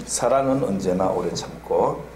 사랑은 언제나 오래 참고.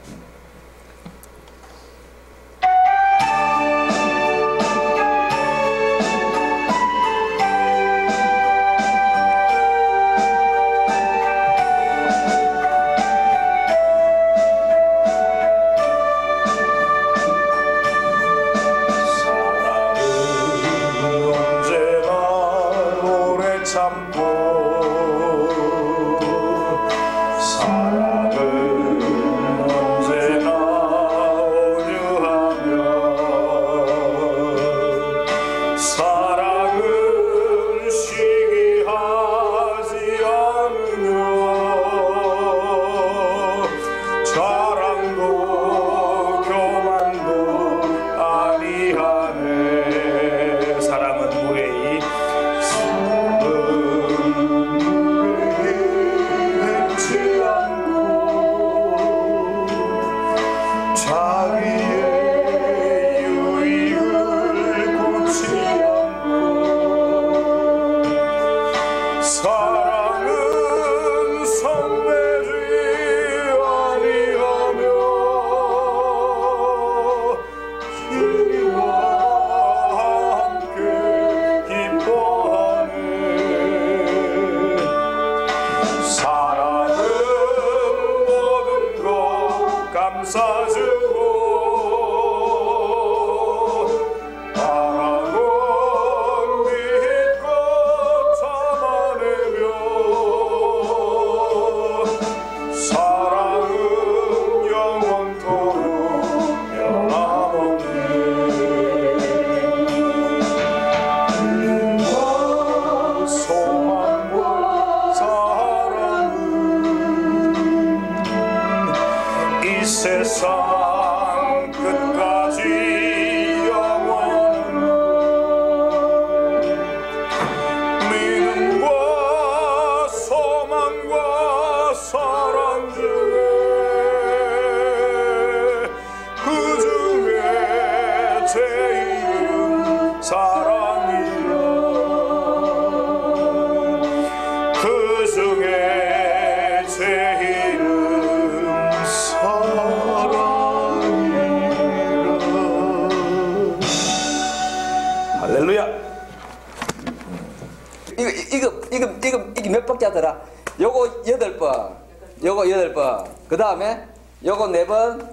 이게 몇 박자더라? 요거 8번, 요거 8번, 그 다음에 요거 4번,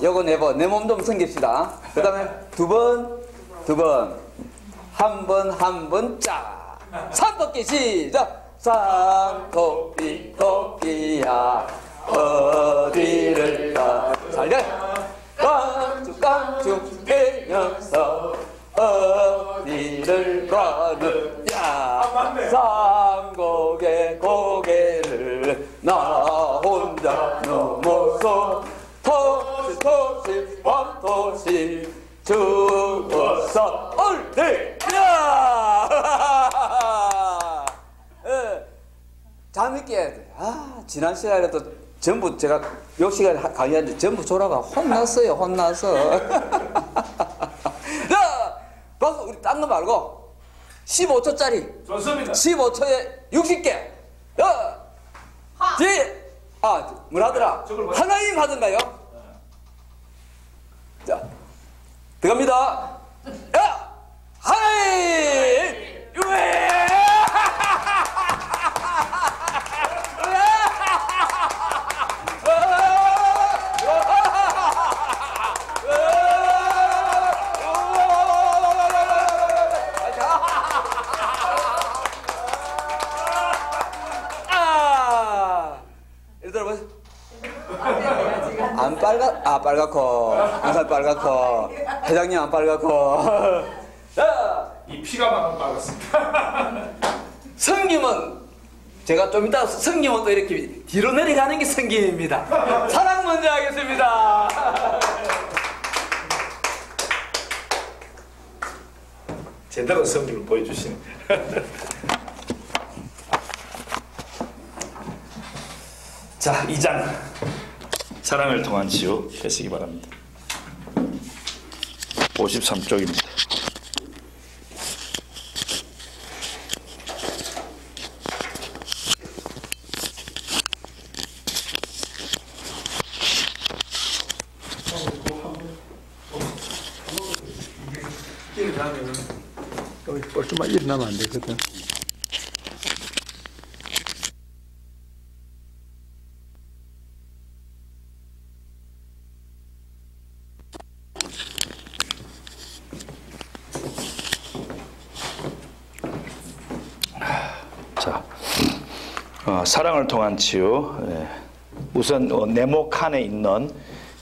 요거 4번. 내 몸 좀 섬깁시다. 그 다음에 2번, 2번, 한 번, 짜. 산토끼 시작! 산토끼, 토끼야, 어디를 가? 살려! 깡충 대면서 어디를 가느냐. 삼곡의 고개를 나 혼자 넘어서 토시 밤토시 죽어서 얼대야. 잠이 깨야 돼. 지난 시간에도 전부 제가 요 시간에 강의하는데 전부 졸아가 혼났어요. 혼나서. 자, 박수. 우리 딴 거 말고 15초짜리. 좋습니다. 15초에 60개. 뭐라더라? 하나님 하던가요? 자, 들어갑니다. 야! 하나님! 왜? 안 빨갛고 항상 빨갛고 회장님 안 빨갛고. 이 피가 많아 빨갛습니다. 성김은 제가 좀 이따 성김은 또 이렇게 뒤로 내려가는 게 성김입니다. 사랑 먼저 하겠습니다. 제대로 성김을 보여주시네. 자, 2장 사랑을 통한 치유 하시기 바랍니다. 53쪽입니다. 일하면은 여기 뻘쭘한 일어나면 안 되거든. 자, 사랑을 통한 치유. 우선 네모 칸에 있는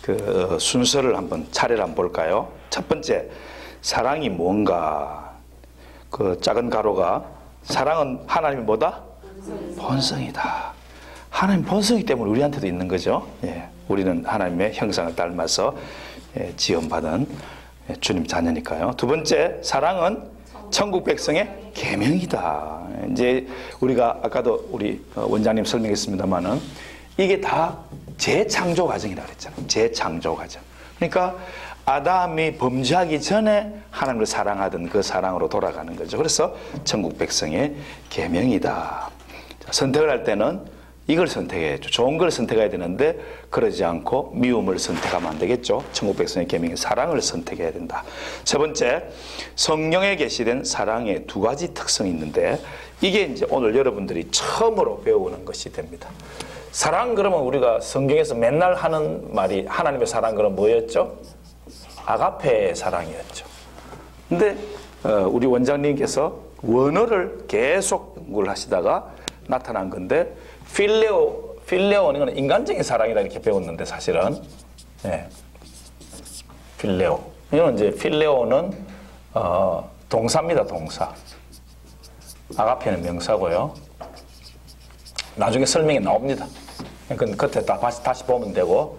그 순서를 한번 차례를 한번 볼까요? 첫 번째, 사랑이 뭔가? 그 작은 가로가 사랑은 하나님의 뭐다? 본성이다. 하나님 본성이기 때문에 우리한테도 있는 거죠. 우리는 하나님의 형상을 닮아서 지음받은 주님 자녀니까요. 두 번째, 사랑은 천국 백성의 계명이다. 이제 우리가 아까도 우리 원장님 설명했습니다만은 이게 다 재창조 과정이라고 그랬잖아요. 재창조 과정. 그러니까 아담이 범죄하기 전에 하나님을 사랑하던 그 사랑으로 돌아가는 거죠. 그래서 천국 백성의 계명이다. 선택을 할 때는 이걸 선택해야죠. 좋은 걸 선택해야 되는데 그러지 않고 미움을 선택하면 안 되겠죠. 천국 백성의 계명인 사랑을 선택해야 된다. 세 번째, 성령에 계시된 사랑의 두 가지 특성이 있는데 이게 이제 오늘 여러분들이 처음으로 배우는 것이 됩니다. 사랑 그러면 우리가 성경에서 맨날 하는 말이 하나님의 사랑 그럼 뭐였죠? 아가페의 사랑이었죠. 근데 우리 원장님께서 원어를 계속 연구를 하시다가 나타난 건데 필레오는 건 인간적인 사랑이다 이렇게 배웠는데 사실은 필레오. 이건 이제 필레오는 동사입니다. 동사. 아가페는 명사고요. 나중에 설명이 나옵니다. 그건 그때 다시 보면 되고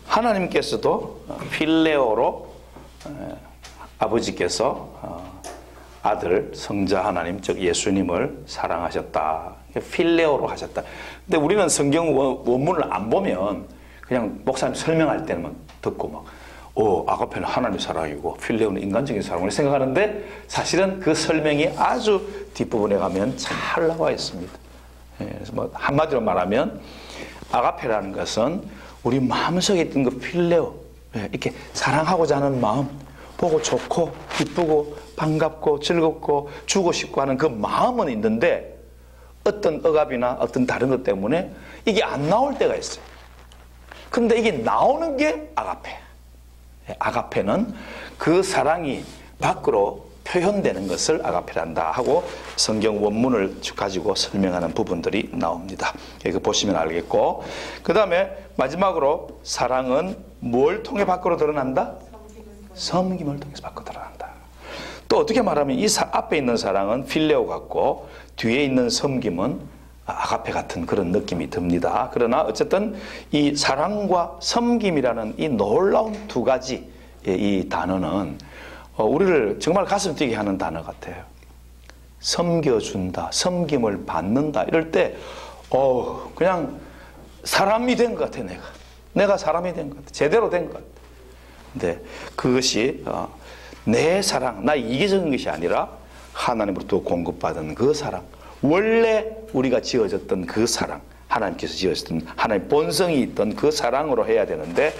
하나님께서도 필레오로 아버지께서 아들 성자 하나님 즉 예수님을 사랑하셨다. 필레오로 하셨다. 근데 우리는 성경 원문을 안 보면 그냥 목사님 설명할 때만 듣고 막 아가페는 하나님의 사랑이고 필레오는 인간적인 사랑을 생각하는데 사실은 그 설명이 아주 뒷부분에 가면 잘 나와 있습니다. 그래서 뭐 한마디로 말하면 아가페라는 것은 우리 마음속에 있던 그 필레오, 이렇게 사랑하고자 하는 마음, 보고 좋고 기쁘고 반갑고 즐겁고 주고 싶고 하는 그 마음은 있는데 어떤 억압이나 어떤 다른 것 때문에 이게 안 나올 때가 있어요. 근데 이게 나오는 게 아가페. 아가페는 그 사랑이 밖으로 표현되는 것을 아가페란다 하고 성경 원문을 가지고 설명하는 부분들이 나옵니다. 이거 보시면 알겠고, 그 다음에 마지막으로 사랑은 뭘 통해 밖으로 드러난다? 섬김을 통해서 밖으로 드러난다. 또 어떻게 말하면 이 앞에 있는 사랑은 필레오 같고 뒤에 있는 섬김은 아가페 같은 그런 느낌이 듭니다. 그러나 어쨌든 이 사랑과 섬김이라는 이 놀라운 두 가지 이 단어는 우리를 정말 가슴 뛰게 하는 단어 같아요. 섬겨준다, 섬김을 받는다 이럴 때 그냥 사람이 된 것 같아. 내가 사람이 된 것 같아. 제대로 된 것 같아. 근데 그것이 내 사랑, 나 이기적인 것이 아니라 하나님으로부터 공급받은 그 사랑, 원래 우리가 지어졌던 그 사랑, 하나님께서 지어졌던 하나님 본성이 있던 그 사랑으로 해야 되는데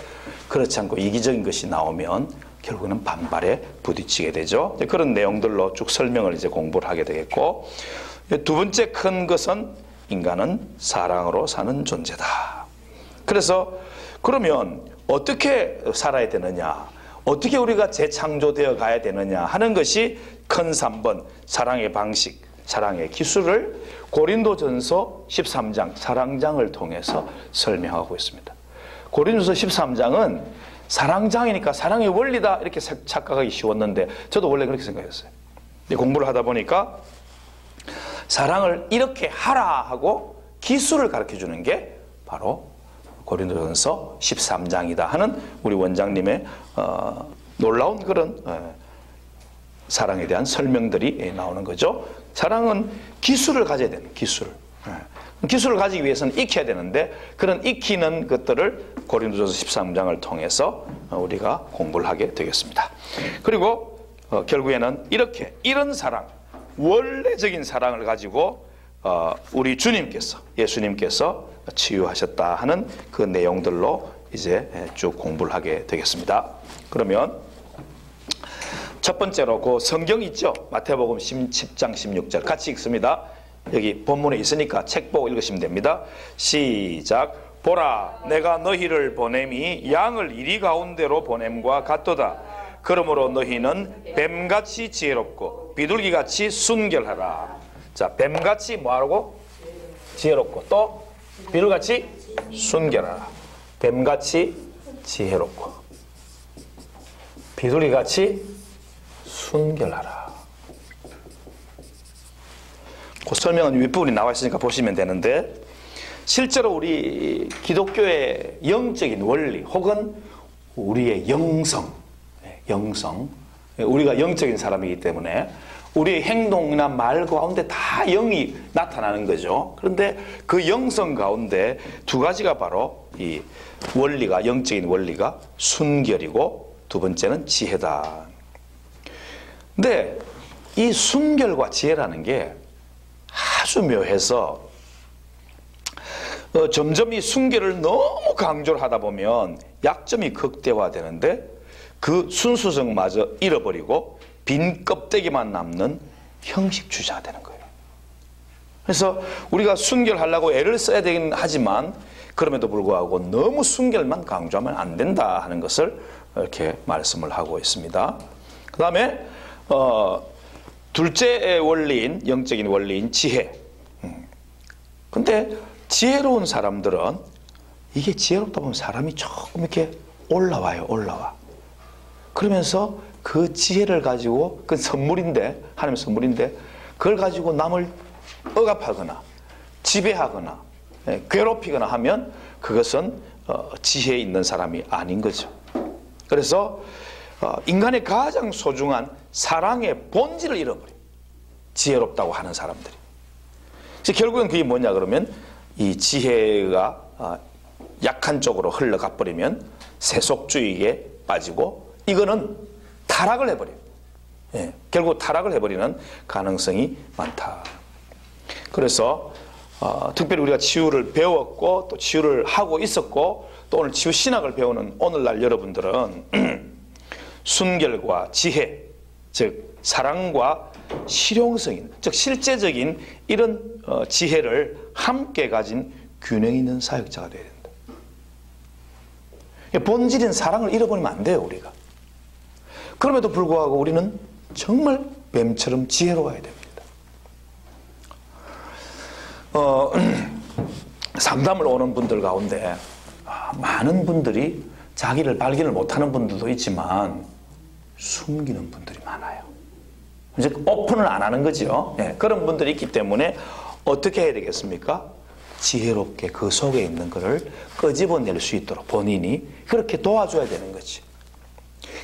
그렇지 않고 이기적인 것이 나오면 결국은 반발에 부딪히게 되죠. 그런 내용들로 쭉 설명을 이제 공부를 하게 되겠고, 두 번째 큰 것은 인간은 사랑으로 사는 존재다. 그래서 그러면 어떻게 살아야 되느냐, 어떻게 우리가 재창조되어 가야 되느냐 하는 것이 큰 3번 사랑의 방식, 사랑의 기술을 고린도전서 13장 사랑장을 통해서 설명하고 있습니다. 고린도전서 13장은 사랑장이니까 사랑의 원리다 이렇게 착각하기 쉬웠는데 저도 원래 그렇게 생각했어요. 공부를 하다 보니까 사랑을 이렇게 하라 하고 기술을 가르쳐 주는 게 바로 고린도전서 13장이다 하는 우리 원장님의 놀라운 그런 사랑에 대한 설명들이 나오는 거죠. 사랑은 기술을 가져야 되는 기술. 기술을 가지기 위해서는 익혀야 되는데 그런 익히는 것들을 고린도전서 13장을 통해서 우리가 공부를 하게 되겠습니다. 그리고 결국에는 이런 사랑, 원래적인 사랑을 가지고 우리 주님께서, 예수님께서 치유하셨다 하는 그 내용들로 이제 쭉 공부를 하게 되겠습니다. 그러면 첫 번째로 그 성경 있죠? 마태복음 10장 16절 같이 읽습니다. 여기 본문에 있으니까 책 보고 읽으시면 됩니다. 시작. 보라, 내가 너희를 보냄이 양을 이리 가운데로 보냄과 같도다. 그러므로 너희는 뱀같이 지혜롭고 비둘기같이 순결하라. 자, 뱀같이 뭐하라고? 지혜롭고 또 비둘기같이 순결하라. 뱀같이 지혜롭고 비둘기같이 순결하라. 그 설명은 윗부분이 나와 있으니까 보시면 되는데, 실제로 우리 기독교의 영적인 원리 혹은 우리의 영성, 우리가 영적인 사람이기 때문에 우리의 행동이나 말 가운데 다 영이 나타나는 거죠. 그런데 그 영성 가운데 두 가지가 바로 이 원리가, 영적인 원리가 순결이고 두 번째는 지혜다. 근데 이 순결과 지혜라는 게 아주 묘해서 점점 이 순결을 너무 강조를 하다 보면 약점이 극대화되는데 그 순수성마저 잃어버리고 빈 껍데기만 남는 형식주의자가 되는 거예요. 그래서 우리가 순결하려고 애를 써야 되긴 하지만 그럼에도 불구하고 너무 순결만 강조하면 안 된다 하는 것을 이렇게 말씀을 하고 있습니다. 그 다음에 둘째 원리인, 영적인 원리인 지혜. 근데 지혜로운 사람들은 이게 지혜롭다 보면 사람이 조금 이렇게 올라와. 그러면서 그 지혜를 가지고, 그건 선물인데, 하나님의 선물인데, 그걸 가지고 남을 억압하거나, 지배하거나, 괴롭히거나 하면 그것은 지혜 있는 사람이 아닌 거죠. 그래서 인간의 가장 소중한 사랑의 본질을 잃어버려요. 지혜롭다고 하는 사람들이. 결국엔 그게 뭐냐 그러면 이 지혜가 약한 쪽으로 흘러가 버리면 세속주의에 빠지고 이거는 타락을 해버려요. 결국 타락을 해버리는 가능성이 많다. 그래서 특별히 우리가 치유를 배웠고 또 치유를 하고 있었고 또 오늘 치유 신학을 배우는 오늘날 여러분들은 순결과 지혜, 즉 사랑과 실용성인, 즉 실제적인 이런 지혜를 함께 가진 균형 있는 사역자가 되어야 된다. 본질인 사랑을 잃어버리면 안 돼요, 우리가. 그럼에도 불구하고 우리는 정말 뱀처럼 지혜로워야 됩니다. 상담을 오는 분들 가운데 많은 분들이 자기를 발견을 못하는 분들도 있지만 숨기는 분들이 많아요. 이제 오픈을 안 하는 거죠. 그런 분들이 있기 때문에 어떻게 해야 되겠습니까? 지혜롭게 그 속에 있는 것을 끄집어낼 수 있도록 본인이 그렇게 도와줘야 되는 거지.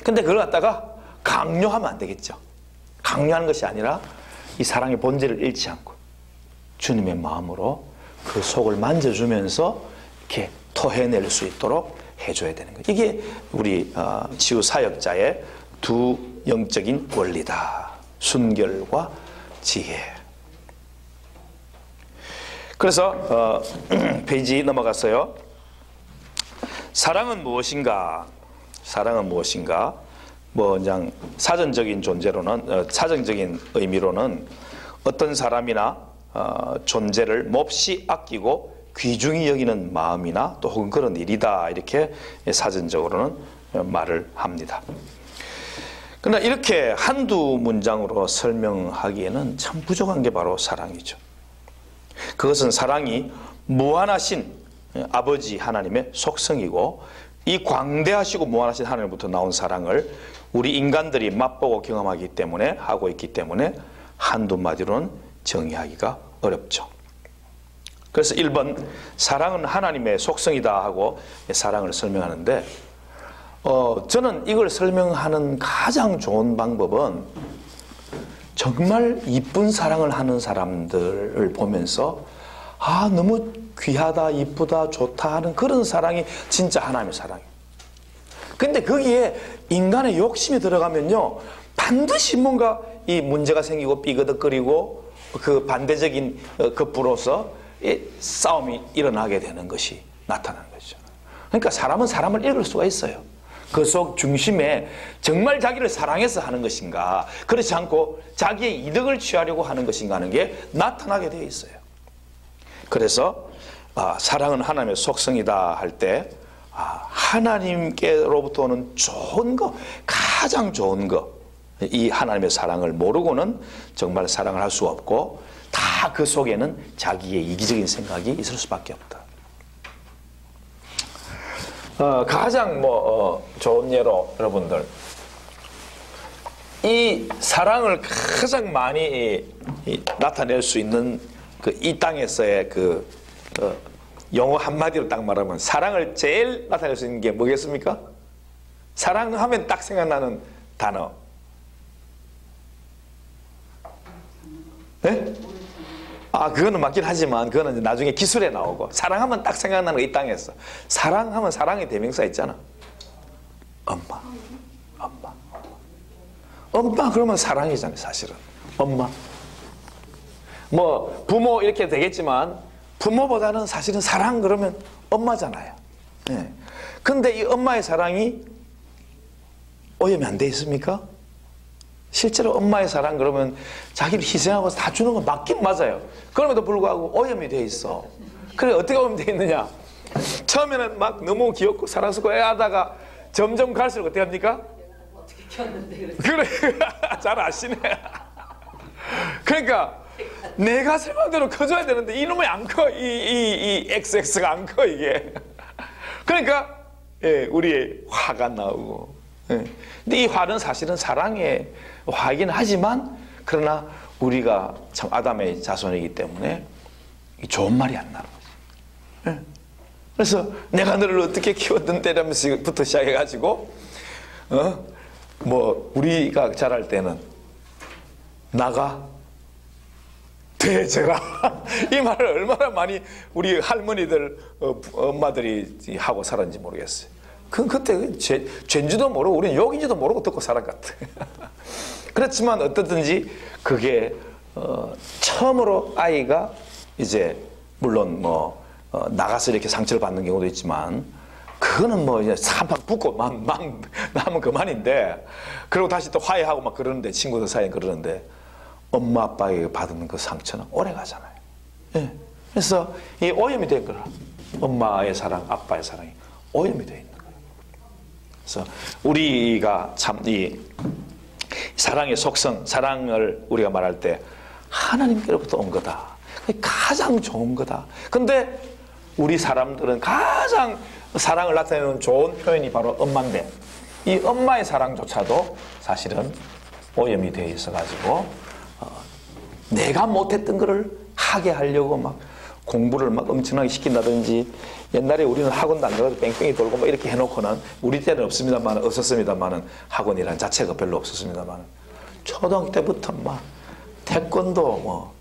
근데 그걸 갖다가 강요하면 안 되겠죠. 강요하는 것이 아니라 이 사랑의 본질을 잃지 않고 주님의 마음으로 그 속을 만져주면서 이렇게 토해낼 수 있도록 해줘야 되는 거예요. 이게 우리 치유 사역자의 두 영적인 원리다. 순결과 지혜. 그래서 페이지 넘어갔어요. 사랑은 무엇인가? 사랑은 무엇인가? 뭐 그냥 사전적인 존재로는 사전적인 의미로는 어떤 사람이나 존재를 몹시 아끼고 귀중히 여기는 마음이나 또 혹은 그런 일이다, 이렇게 사전적으로는 말을 합니다. 그러나 이렇게 한두 문장으로 설명하기에는 참 부족한 게 바로 사랑이죠. 그것은 사랑이 무한하신 아버지 하나님의 속성이고 이 광대하시고 무한하신 하나님부터 나온 사랑을 우리 인간들이 맛보고 경험하기 때문에 하고 있기 때문에 한두 마디로는 정의하기가 어렵죠. 그래서 1번 사랑은 하나님의 속성이다 하고 사랑을 설명하는데 저는 이걸 설명하는 가장 좋은 방법은 정말 이쁜 사랑을 하는 사람들을 보면서 너무 귀하다, 이쁘다, 좋다 하는 그런 사랑이 진짜 하나님의 사랑이에요. 근데 거기에 인간의 욕심이 들어가면요 반드시 뭔가 이 문제가 생기고 삐그덕거리고 그 반대적인 급부로서 싸움이 일어나게 되는 것이 나타나는 거죠. 그러니까 사람은 사람을 읽을 수가 있어요. 그 속 중심에 정말 자기를 사랑해서 하는 것인가, 그렇지 않고 자기의 이득을 취하려고 하는 것인가 하는 게 나타나게 되어 있어요. 그래서 사랑은 하나님의 속성이다 할 때 하나님께로부터 오는 좋은 거, 가장 좋은 거, 이 하나님의 사랑을 모르고는 정말 사랑을 할 수 없고, 다 그 속에는 자기의 이기적인 생각이 있을 수밖에 없다. 가장 좋은 예로 여러분들, 이 사랑을 가장 많이 나타낼 수 있는 이 땅에서의 영어 한마디로 딱 말하면 사랑을 제일 나타낼 수 있는 게 뭐겠습니까? 사랑하면 딱 생각나는 단어. 네? 그거는 맞긴 하지만 그거는 이제 나중에 기술에 나오고, 사랑하면 딱 생각나는 거 이 땅에서. 사랑하면 사랑의 대명사 있잖아. 엄마. 엄마 그러면 사랑이잖아요, 사실은. 엄마. 부모 이렇게 되겠지만 부모보다는 사실은 사랑 그러면 엄마잖아요. 네. 근데 이 엄마의 사랑이 오염이 안 돼 있습니까? 실제로 엄마의 사랑 그러면 자기를 희생하고 다 주는 건 맞긴 맞아요. 그럼에도 불구하고 오염이 돼 있어. 그래, 어떻게 오염이 돼 있느냐? 처음에는 막 너무 귀엽고 사랑스럽고 애하다가 점점 갈수록 어떻게 합니까? 어떻게 키웠는데 그래. 잘 아시네. 그러니까 내가 생각대로 커져야 되는데 이놈이 안 커. 이 XX가 안 커, 이게. 그러니까 우리의 화가 나오고. 근데 이 화는 사실은 사랑의 화이긴 하지만, 그러나 우리가 참 아담의 자손이기 때문에 좋은 말이 안 나는 거지. 그래서 내가 너를 어떻게 키웠는데 라면서부터 시작해가지고 우리가 자랄 때는 나가 돼져라 이 말을 얼마나 많이 우리 할머니들 엄마들이 하고 살았는지 모르겠어요. 그때 죄인지도 모르고 우리는 욕인지도 모르고 듣고 살았 것 같아. 그렇지만 어떻든지 그게 처음으로 아이가 이제 물론 나가서 이렇게 상처를 받는 경우도 있지만, 그거는 이제 한방 붙고 나면 그만인데, 그리고 다시 또 화해하고 막 그러는데, 친구들 사이에 그러는데, 엄마 아빠에게 받은 그 상처는 오래 가잖아요. 예. 그래서 이 오염이 된 거라. 엄마의 사랑, 아빠의 사랑이 오염이 되어 있는 거예요. 그래서 우리가 참 이 사랑의 속성, 사랑을 우리가 말할 때 하나님께로부터 온 거다. 가장 좋은 거다. 근데 우리 사람들은 가장 사랑을 나타내는 좋은 표현이 바로 엄마인데, 이 엄마의 사랑조차도 사실은 오염이 되어 있어가지고 내가 못했던 거를 하게 하려고 막 공부를 막 엄청나게 시킨다든지, 옛날에 우리는 학원도 안 가서 뺑뺑이 돌고 뭐 이렇게 해놓고는, 우리 때는 없었습니다만은 학원이라는 자체가 별로 없었습니다만, 초등학교 때부터 막 태권도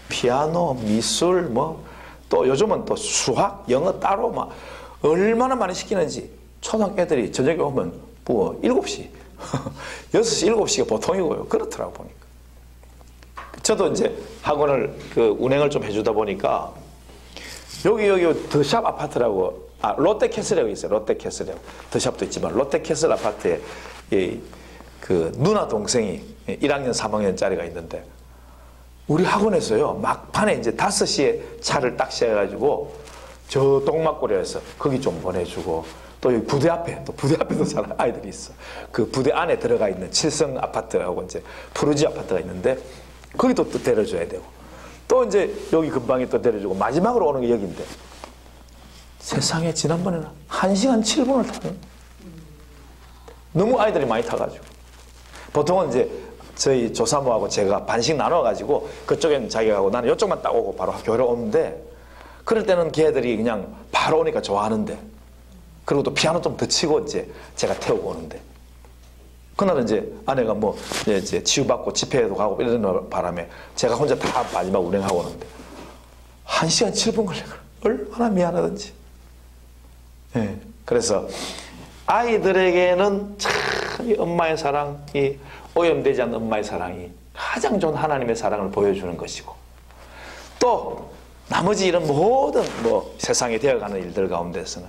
피아노, 미술 또 요즘은 또 수학, 영어 따로 막 얼마나 많이 시키는지. 초등학교 애들이 저녁에 오면 7시 6시 7시가 보통이고요. 그렇더라고 보니까. 저도 이제 학원을 운행을 좀 해주다 보니까 여기 더샵 아파트라고, 롯데캐슬이라고 있어요. 롯데캐슬이라고. 더샵도 있지만 롯데캐슬 아파트에 누나 동생이 1학년 3학년짜리가 있는데, 우리 학원에서요 막판에 이제 5시에 차를 딱 시작해가지고 저 동막골에서 거기 좀 보내주고, 또 여기 부대 앞에도 사는 아이들이 있어. 그 부대 안에 들어가 있는 7성 아파트하고 이제 푸르지 아파트가 있는데, 거기도 또 데려줘야 되고, 또 이제 여기 근방에 또 데려주고, 마지막으로 오는 게 여기인데, 세상에 지난번에는 1시간 7분을 타는, 너무 아이들이 많이 타가지고. 보통은 이제 저희 조사모하고 제가 반씩 나눠가지고 그쪽에는 자기가 가고 나는 이쪽만 딱 오고 바로 학교로 오는데, 그럴 때는 걔들이 그냥 바로 오니까 좋아하는데, 그리고 또 피아노 좀 더 치고 이제 제가 태우고 오는데, 그날은 이제 아내가 이제 치유받고 집회에도 가고 이러는 바람에 제가 혼자 다 마지막 운행하고 오는데 1시간 7분 걸리고, 얼마나 미안하던지. 예. 그래서 아이들에게는 참 이 엄마의 사랑이, 오염되지 않는 엄마의 사랑이 가장 좋은 하나님의 사랑을 보여주는 것이고, 또 나머지 이런 모든 세상에 되어가는 일들 가운데서는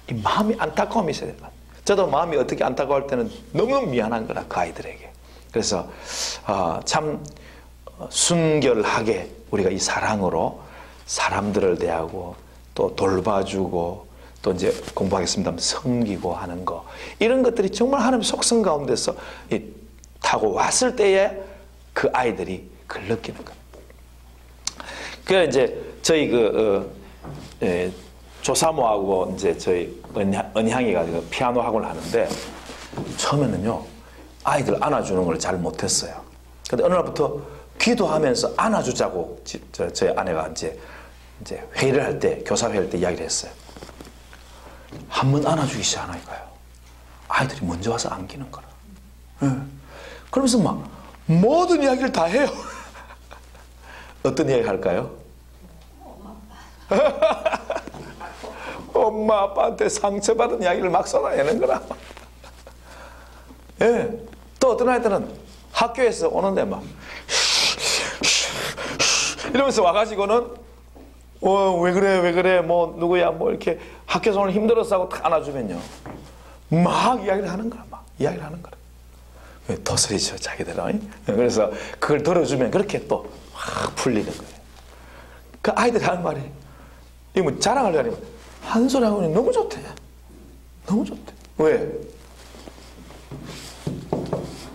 이 마음이 안타까움이 있어야 된다. 저도 마음이 어떻게 안타까울 때는 너무너무 미안한 거라, 그 아이들에게. 그래서 참 순결하게 우리가 이 사랑으로 사람들을 대하고 또 돌봐주고 또 이제 공부하겠습니다만 섬기고 하는 거, 이런 것들이 정말 하나님의 속성 가운데서 타고 왔을 때에 그 아이들이 그걸 느끼는 거예요. 그래 이제 저희 조사모하고 이제 저희 은향이가 피아노 학원을 하는데, 처음에는요 아이들 안아주는 걸 잘 못했어요. 근데 어느 날부터 기도하면서 안아주자고 저희 아내가 이제 회의를 할 때, 교사회 할 때 이야기를 했어요. 한 번 안아주기 시작하니까요, 아이들이 먼저 와서 안기는 거라. 그러면서 막 모든 이야기를 다 해요. 어떤 이야기 할까요? 엄마 아빠한테 상처받은 이야기를 막 쏟아내는 거라. 예. 또 어떤 아이들은 학교에서 오는데 막 이러면서 와가지고는 왜 그래 뭐 누구야 뭐 이렇게 학교에서 오늘 힘들었어 하고 탁 안아주면요, 막 이야기를 하는 거라. 막 이야기를 하는 거라. 더 소리쳐 자기들은. 그래서 그걸 들어주면 그렇게 또 확 풀리는 거예요. 그 아이들이 하는 말이, 이거 뭐 자랑하려고 하면 한 소리 하고 너무 좋대. 너무 좋대. 왜?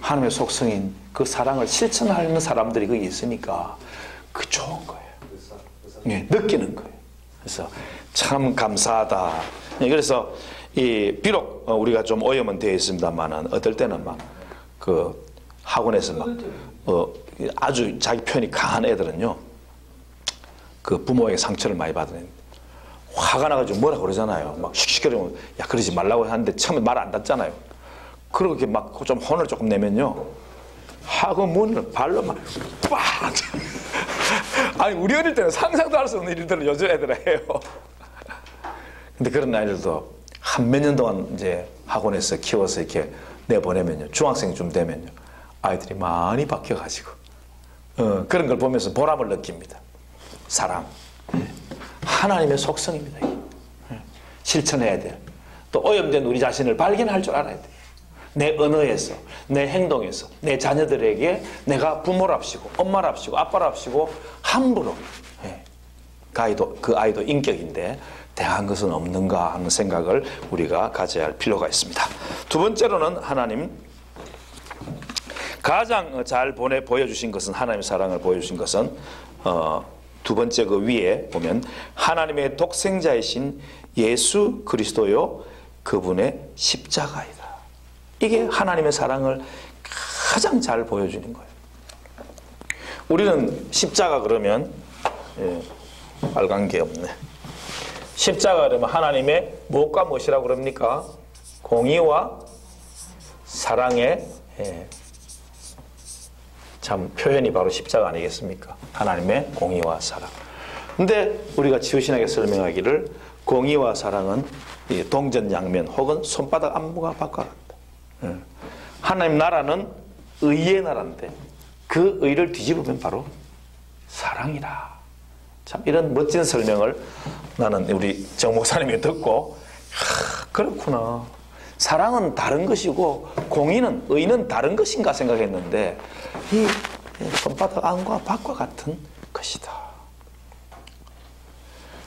하나님의 속성인 그 사랑을 실천하는 사람들이 거기 있으니까 그 좋은 거예요. 예, 느끼는 거예요. 그래서 참 감사하다. 그래서 비록 우리가 좀 오염은 되어 있습니다만은 어떨 때는 막 그 학원에서 막 아주 자기 표현이 강한 애들은요, 그 부모에게 상처를 많이 받은, 화가 나가지고 뭐라 그러잖아요. 막 씩씩거리면 야 그러지 말라고 하는데 처음에 말 안 듣잖아요. 그렇게 막 좀 혼을 조금 내면요, 학원 문을 발로 막 빡! 아니 우리 어릴 때는 상상도 할 수 없는 일들을 요즘 애들은 해요. 근데 그런 아이들도 한 몇 년 동안 이제 학원에서 키워서 이렇게 내보내면요, 중학생쯤 되면요, 아이들이 많이 바뀌어가지고 그런 걸 보면서 보람을 느낍니다. 사랑, 하나님의 속성입니다. 실천해야 돼요. 또 오염된 우리 자신을 발견할 줄 알아야 돼요. 내 언어에서, 내 행동에서, 내 자녀들에게 내가 부모랍시고 엄마랍시고 아빠랍시고 함부로 그 아이도 인격인데 대한 것은 없는가 하는 생각을 우리가 가져야 할 필요가 있습니다. 두 번째로는 하나님 가장 잘 보여주신 것은, 하나님의 사랑을 보여주신 것은 두 번째 그 위에 보면 하나님의 독생자이신 예수 그리스도요 그분의 십자가이다. 이게 하나님의 사랑을 가장 잘 보여주는 거예요. 우리는 십자가 그러면 빨간 게 없네. 십자가 그러면 하나님의 무엇과 무엇이라고 그럽니까? 공의와 사랑의 참 표현이 바로 십자가 아니겠습니까? 하나님의 공의와 사랑. 근데 우리가 지우신하게 설명하기를 공의와 사랑은 동전양면 혹은 손바닥 안무가 바꿔 같다. 하나님 나라는 의의 나라인데 그 의를 뒤집으면 바로 사랑이라. 참 이런 멋진 설명을 나는 우리 정 목사님이 듣고 그렇구나. 사랑은 다른 것이고 의는 다른 것인가 생각했는데 이 손바닥 안과 밖과 같은 것이다.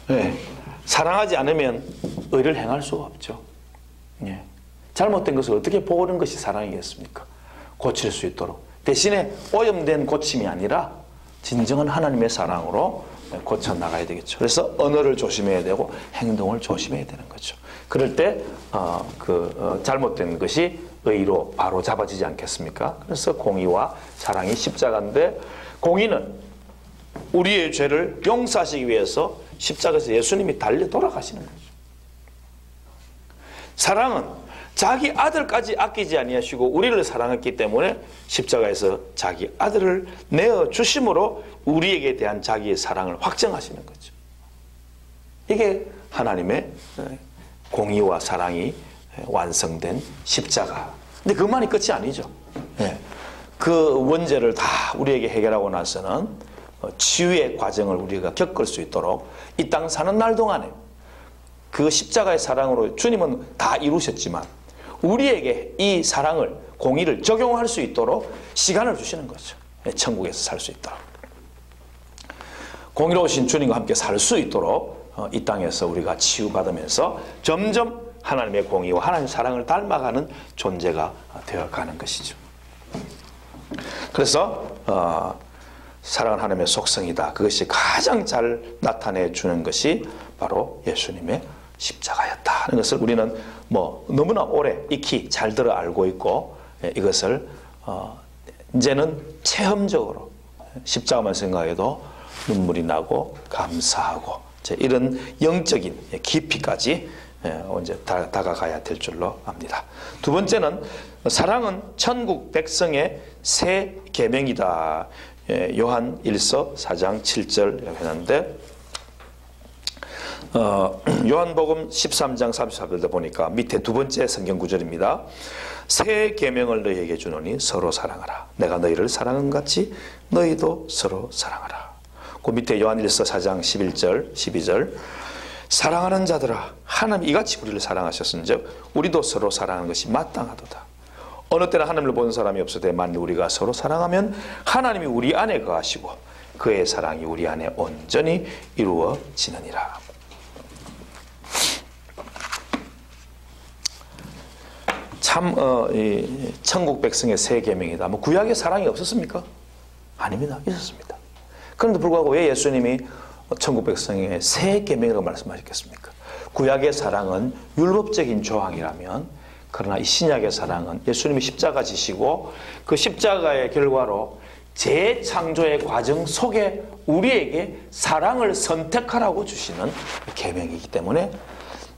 네. 사랑하지 않으면 의를 행할 수가 없죠. 네. 잘못된 것을 어떻게 보는 것이 사랑이겠습니까? 고칠 수 있도록. 대신에 오염된 고침이 아니라 진정한 하나님의 사랑으로 고쳐나가야 되겠죠. 그래서 언어를 조심해야 되고 행동을 조심해야 되는 거죠. 그럴 때 잘못된 것이 의로 바로 잡아지지 않겠습니까? 그래서 공의와 사랑이 십자가인데, 공의는 우리의 죄를 용서하시기 위해서 십자가에서 예수님이 달려 돌아가시는 거죠. 사랑은 자기 아들까지 아끼지 아니하시고 우리를 사랑했기 때문에 십자가에서 자기 아들을 내어주심으로 우리에게 대한 자기의 사랑을 확정하시는 거죠. 이게 하나님의 공의와 사랑이 완성된 십자가. 근데 그만이 끝이 아니죠. 그 원죄를 다 우리에게 해결하고 나서는 치유의 과정을 우리가 겪을 수 있도록 이 땅 사는 날 동안에 그 십자가의 사랑으로 주님은 다 이루셨지만 우리에게 이 사랑을, 공의를 적용할 수 있도록 시간을 주시는 거죠. 천국에서 살 수 있도록. 공의로우신 주님과 함께 살 수 있도록 이 땅에서 우리가 치유받으면서 점점 하나님의 공의와 하나님의 사랑을 닮아가는 존재가 되어가는 것이죠. 그래서 사랑은 하나님의 속성이다. 그것이 가장 잘 나타내 주는 것이 바로 예수님의 십자가였다 하는 것을 우리는 너무나 오래 익히 잘 들어 알고 있고, 이것을 이제는 체험적으로 십자가만 생각해도 눈물이 나고 감사하고 이런 영적인 깊이까지 이제 다가가야 될 줄로 압니다. 두 번째는 사랑은 천국 백성의 새 계명이다. 요한 1서 4장 7절 했는데, 요한복음 13장 34절에 보니까 밑에 두 번째 성경 구절입니다. 새 계명을 너희에게 주노니 서로 사랑하라. 내가 너희를 사랑한 같이 너희도 서로 사랑하라. 그 밑에 요한 1서 4장 11절 12절 사랑하는 자들아 하나님 이같이 우리를 사랑하셨은즉 우리도 서로 사랑하는 것이 마땅하도다. 어느 때나 하나님을 보는 사람이 없으되 만일 우리가 서로 사랑하면 하나님이 우리 안에 거하시고 그의 사랑이 우리 안에 온전히 이루어지느니라. 참 천국 백성의 새 계명이다. 구약에 사랑이 없었습니까? 아닙니다. 있었습니다. 그런데 불구하고 왜 예수님이 천국 백성의 새 계명이라고 말씀하셨겠습니까? 구약의 사랑은 율법적인 조항이라면, 그러나 이 신약의 사랑은 예수님이 십자가 지시고 그 십자가의 결과로 재창조의 과정 속에 우리에게 사랑을 선택하라고 주시는 계명이기 때문에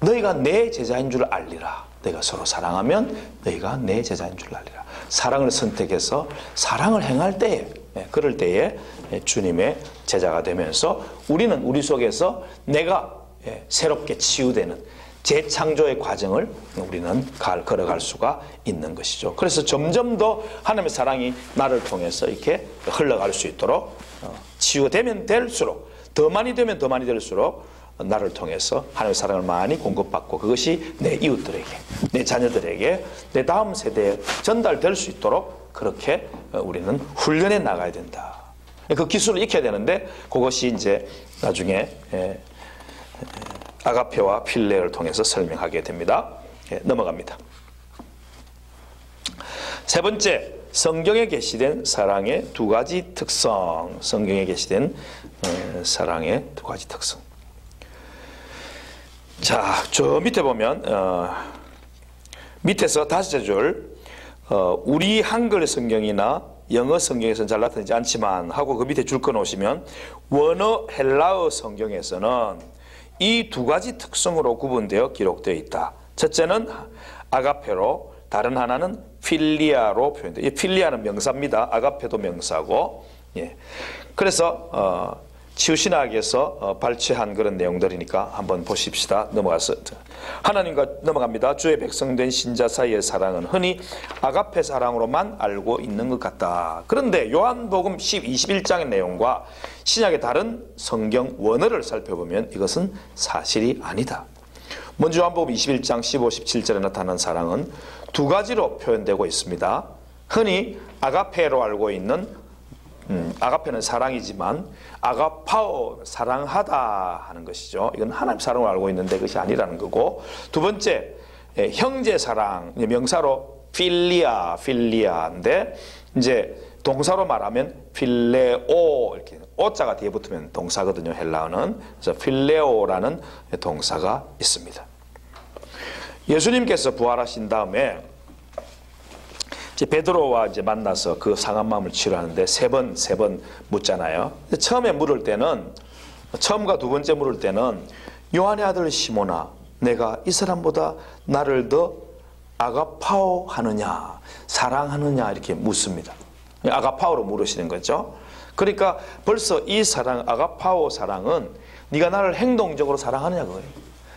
너희가 내 제자인 줄 알리라. 너희가 서로 사랑하면 너희가 내 제자인 줄 알리라. 사랑을 선택해서 사랑을 행할 때에, 그럴 때에 주님의 제자가 되면서 우리는 우리 속에서 내가 새롭게 치유되는 재창조의 과정을 우리는 걸어갈 수가 있는 것이죠. 그래서 점점 더 하나님의 사랑이 나를 통해서 이렇게 흘러갈 수 있도록 치유되면 될수록, 더 많이 되면 더 많이 될수록 나를 통해서 하나님의 사랑을 많이 공급받고 그것이 내 이웃들에게, 내 자녀들에게, 내 다음 세대에 전달될 수 있도록 그렇게 우리는 훈련해 나가야 된다. 그 기술을 익혀야 되는데 그것이 이제 나중에 아가페와 필레를 통해서 설명하게 됩니다. 넘어갑니다. 세 번째, 성경에 게시된 사랑의 두 가지 특성. 성경에 게시된 사랑의 두 가지 특성. 자, 저 밑에 보면 밑에서 다섯째 줄, 우리 한글 성경이나 영어 성경에서는 잘 나타나지 않지만 하고 그 밑에 줄 끊어오시면 원어 헬라어 성경에서는 이 두 가지 특성으로 구분되어 기록되어 있다. 첫째는 아가페로, 다른 하나는 필리아로 표현돼요. 이 필리아는 명사입니다. 아가페도 명사고. 그래서 치유신학에서 발췌한 그런 내용들이니까 한번 보십시다. 넘어가서 하나님과 넘어갑니다. 주의 백성된 신자 사이의 사랑은 흔히 아가페 사랑으로만 알고 있는 것 같다. 그런데 요한복음 21장의 내용과 신약의 다른 성경 원어를 살펴보면 이것은 사실이 아니다. 먼저 요한복음 21장 15, 17절에 나타난 사랑은 두 가지로 표현되고 있습니다. 흔히 아가페로 알고 있는 아가페는 사랑이지만 아가파오, 사랑하다 하는 것이죠. 이건 하나님 사랑을 알고 있는데 그것이 아니라는 거고, 두 번째 형제 사랑, 명사로 필리아인데 이제 동사로 말하면 필레오, 이렇게 오자가 뒤에 붙으면 동사거든요. 헬라어는. 그래서 필레오라는 동사가 있습니다. 예수님께서 부활하신 다음에 이제 베드로와 이제 만나서 그 상한 마음을 치료하는데 세 번 묻잖아요. 처음에 물을 때는, 처음과 두 번째 물을 때는 요한의 아들 시몬아, 내가 이 사람보다 나를 더 아가파오 하느냐, 사랑하느냐 이렇게 묻습니다. 아가파오로 물으시는 거죠. 그러니까 벌써 이 사랑, 아가파오 사랑은 네가 나를 행동적으로 사랑하느냐 그거예요.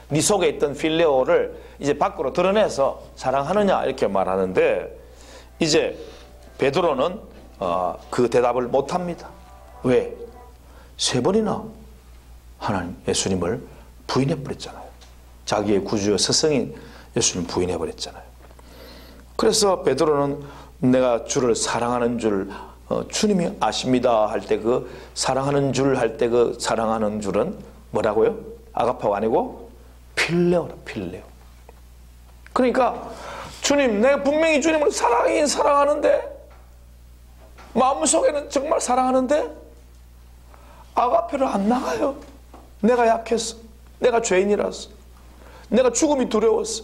네 속에 있던 필레오를 이제 밖으로 드러내서 사랑하느냐 이렇게 말하는데, 이제 베드로는 그 대답을 못합니다. 왜? 세 번이나 하나님 예수님을 부인해 버렸잖아요. 자기의 구주여 스승인 예수님 부인해 버렸잖아요. 그래서 베드로는 내가 주를 사랑하는 줄 주님이 아십니다 할 때 그 사랑하는 줄 할 때 그 사랑하는 줄은 뭐라고요? 아가파가 아니고 필레오라, 필레오. 그러니까 주님, 내가 분명히 주님을 사랑하긴 사랑하는데 마음속에는 정말 사랑하는데 아가페를 안 나가요. 내가 약했어. 내가 죄인이라서. 내가 죽음이 두려웠어.